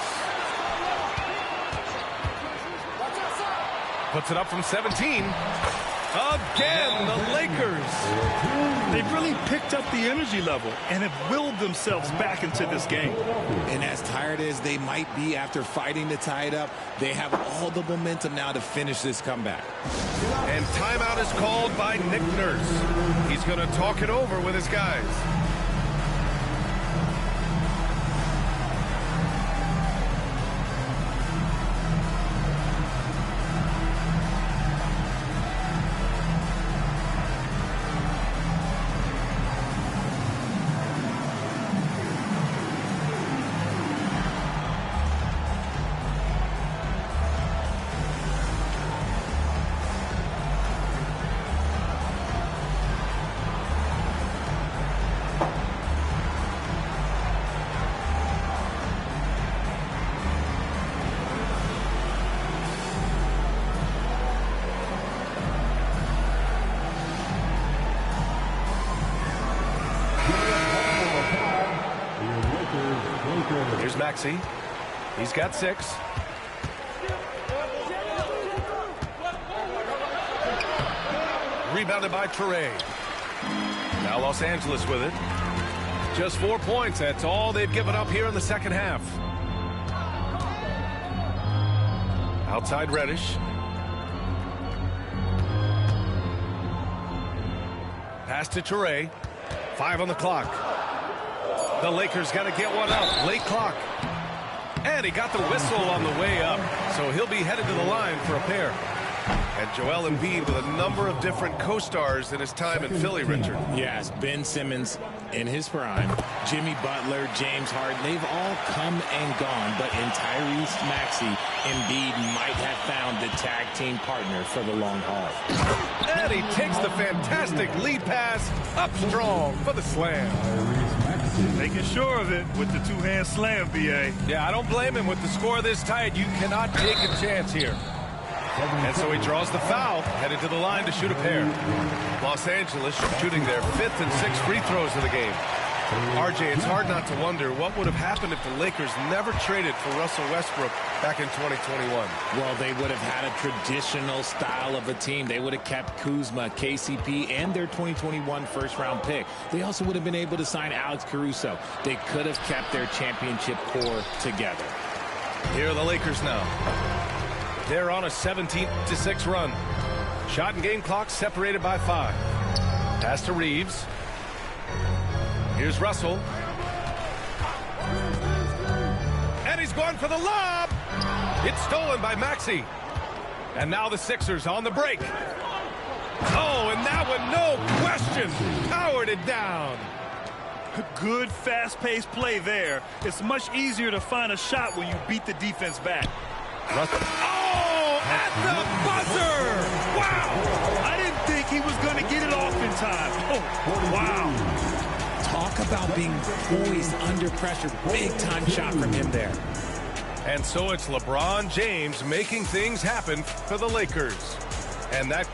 Puts it up from 17. Again, the Lakers. They've really picked up the energy level and have willed themselves back into this game. And as tired as they might be after fighting to tie it up, they have all the momentum now to finish this comeback. And timeout is called by Nick Nurse. He's going to talk it over with his guys. Here's Maxey. He's got 6. Rebounded by Toure. Now Los Angeles with it. Just 4 points. That's all they've given up here in the second half. Outside Reddish. Pass to Toure. 5 on the clock. The Lakers got to get one up. Late clock. And he got the whistle on the way up. So he'll be headed to the line for a pair. And Joel Embiid with a number of different co-stars in his time in Philly, Richard. Yes, Ben Simmons in his prime, Jimmy Butler, James Harden, they've all come and gone. But in Tyrese Maxey, Embiid might have found the tag team partner for the long haul. And he takes the fantastic lead pass up strong for the slam. Making sure of it with the two-hand slam, B.A. Yeah, I don't blame him with the score this tight. You cannot take a chance here. And so he draws the foul, headed to the line to shoot a pair. Los Angeles shooting their 5th and 6th free throws of the game. RJ, it's hard not to wonder what would have happened if the Lakers never traded for Russell Westbrook back in 2021. Well, they would have had a traditional style of a team. They would have kept Kuzma, KCP, and their 2021 first-round pick. They also would have been able to sign Alex Caruso. They could have kept their championship core together. Here are the Lakers now. They're on a 17-6 run. Shot and game clock separated by 5. Pass to Reeves. Here's Russell. And he's going for the lob. It's stolen by Maxey. And now the Sixers on the break. Oh, and that one, no question, powered it down. Good, fast-paced play there. It's much easier to find a shot when you beat the defense back. Russell. Oh, at the buzzer! Wow! I didn't think he was going to get it off in time. Oh, wow. Talk about being poised under pressure. Big-time shot from him there. And so it's LeBron James making things happen for the Lakers. And that...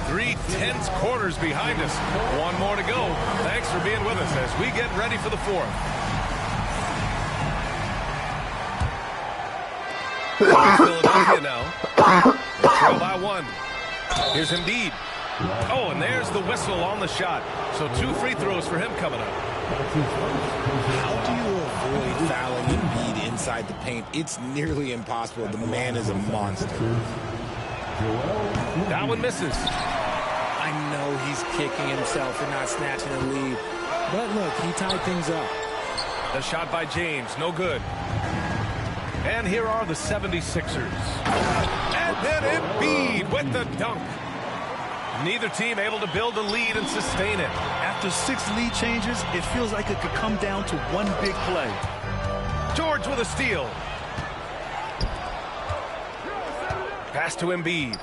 Three tense quarters behind us. One more to go. Thanks for being with us as we get ready for the 4th. Philadelphia now. Trail by 1. Here's Embiid. Oh, and there's the whistle on the shot. So 2 free throws for him coming up. How do you avoid fouling Embiid inside the paint? It's nearly impossible. The man is a monster. That one misses. I know he's kicking himself for not snatching the lead. But look, he tied things up. The shot by James, no good. And here are the 76ers. And then Embiid with the dunk. Neither team able to build a lead and sustain it. After 6 lead changes, it feels like it could come down to one big play. George with a steal. Pass to Embiid.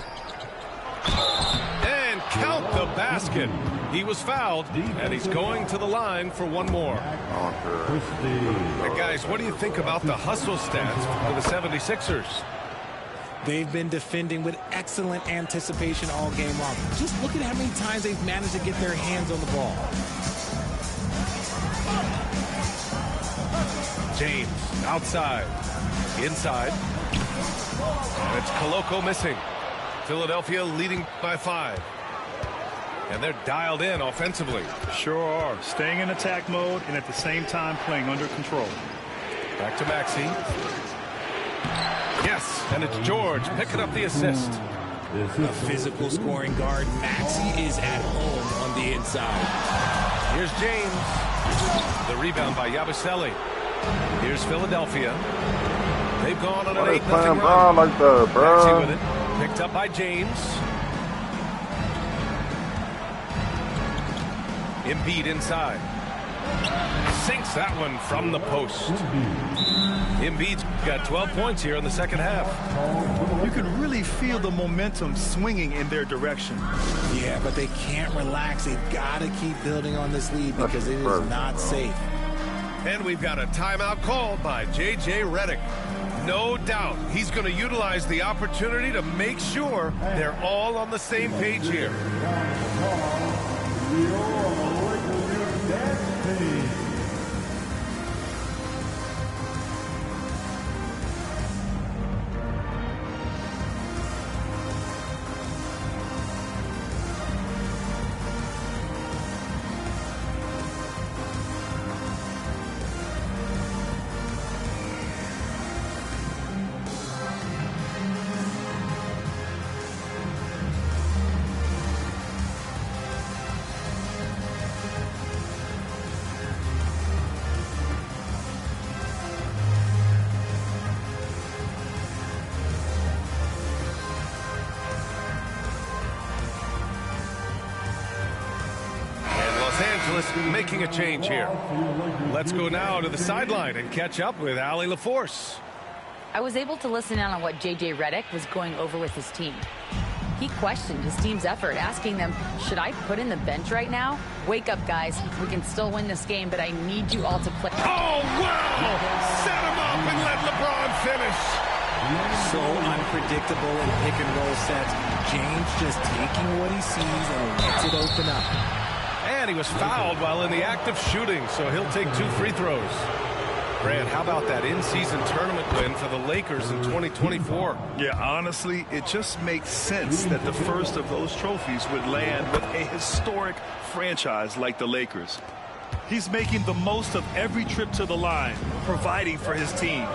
And count the basket. He was fouled, and he's going to the line for one more. And guys, what do you think about the hustle stats for the 76ers? They've been defending with excellent anticipation all game long. Just look at how many times they've managed to get their hands on the ball. James outside, inside. And it's Koloko missing. Philadelphia leading by 5. And they're dialed in offensively. Sure are. Staying in attack mode and at the same time playing under control. Back to Maxey. Yes, and it's George picking up the assist. A physical scoring guard. Maxey is at home on the inside. Here's James. The rebound by Yabusele. Here's Philadelphia. They've gone on an 8-0 run. Like that, bro. Maxey with it. Picked up by James. Embiid inside. Sinks that one from the post. Embiid's got 12 points here in the second half. You can really feel the momentum swinging in their direction. Yeah, but they can't relax. They've got to keep building on this lead because it is not safe. And we've got a timeout called by J.J. Redick. No doubt he's going to utilize the opportunity to make sure they're all on the same page here. Making a change here. Let's go now to the sideline and catch up with Allie LaForce. I was able to listen in on what J.J. Redick was going over with his team. He questioned his team's effort, asking them, should I put in the bench right now? Wake up, guys. We can still win this game, but I need you all to play. Oh, wow! Set him up and let LeBron finish. So unpredictable in pick-and-roll sets. James just taking what he sees and lets it open up. And he was fouled while in the act of shooting, so he'll take 2 free throws. Grant, how about that in-season tournament win for the Lakers in 2024? Yeah, honestly, it just makes sense that the first of those trophies would land with a historic franchise like the Lakers. He's making the most of every trip to the line, providing for his team.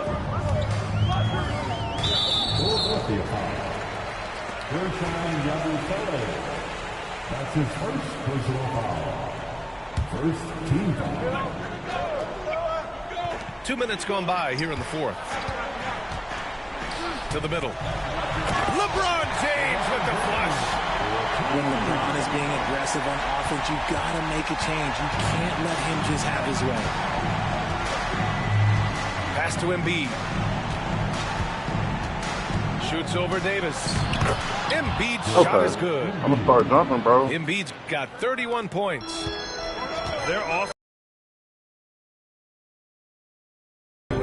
That's his first personal foul. First team foul. 2 minutes gone by here in the fourth. To the middle. LeBron James with the flush. When LeBron is being aggressive on offense, you've got to make a change. You can't let him just have his way. Pass to Embiid. Shoots over Davis. Embiid's shot is good. I'm going to start jumping, bro. Embiid's got 31 points. They're off.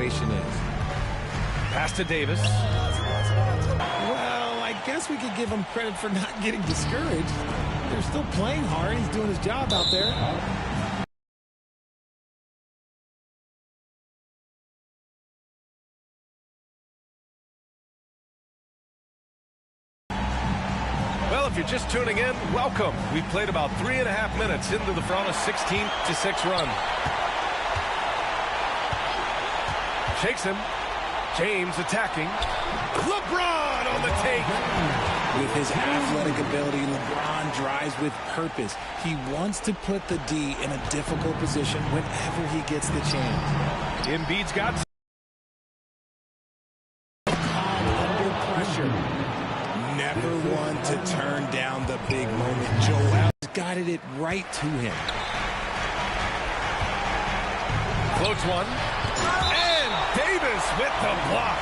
Is. Pass to Davis. Well, I guess we could give him credit for not getting discouraged. They're still playing hard. He's doing his job out there. Well, if you're just tuning in, welcome. We've played about 3.5 minutes into the front, a 16-6 run. Shakes him. James attacking. LeBron on the take. With his athletic ability, LeBron drives with purpose. He wants to put the D in a difficult position whenever he gets the chance. Embiid's got under pressure. Never one to turn down the big moment. Joel's guided it right to him. Floats one. Davis with the block.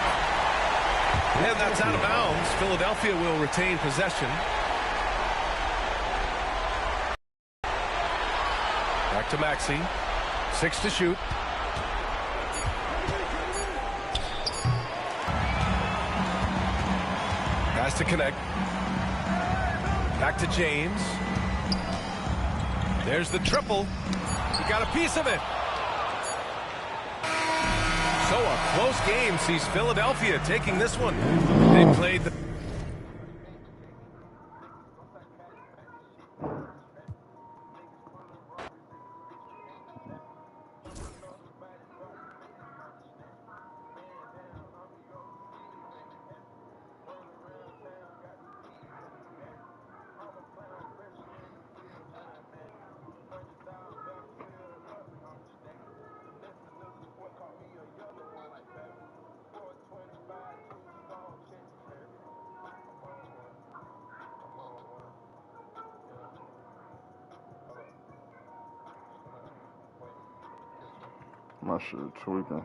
And that's out of bounds. Philadelphia will retain possession. Back to Maxey. 6 to shoot. Pass to connect. Back to James. There's the triple. He got a piece of it. So a close game sees Philadelphia taking this one. They played the... My shit tweaking.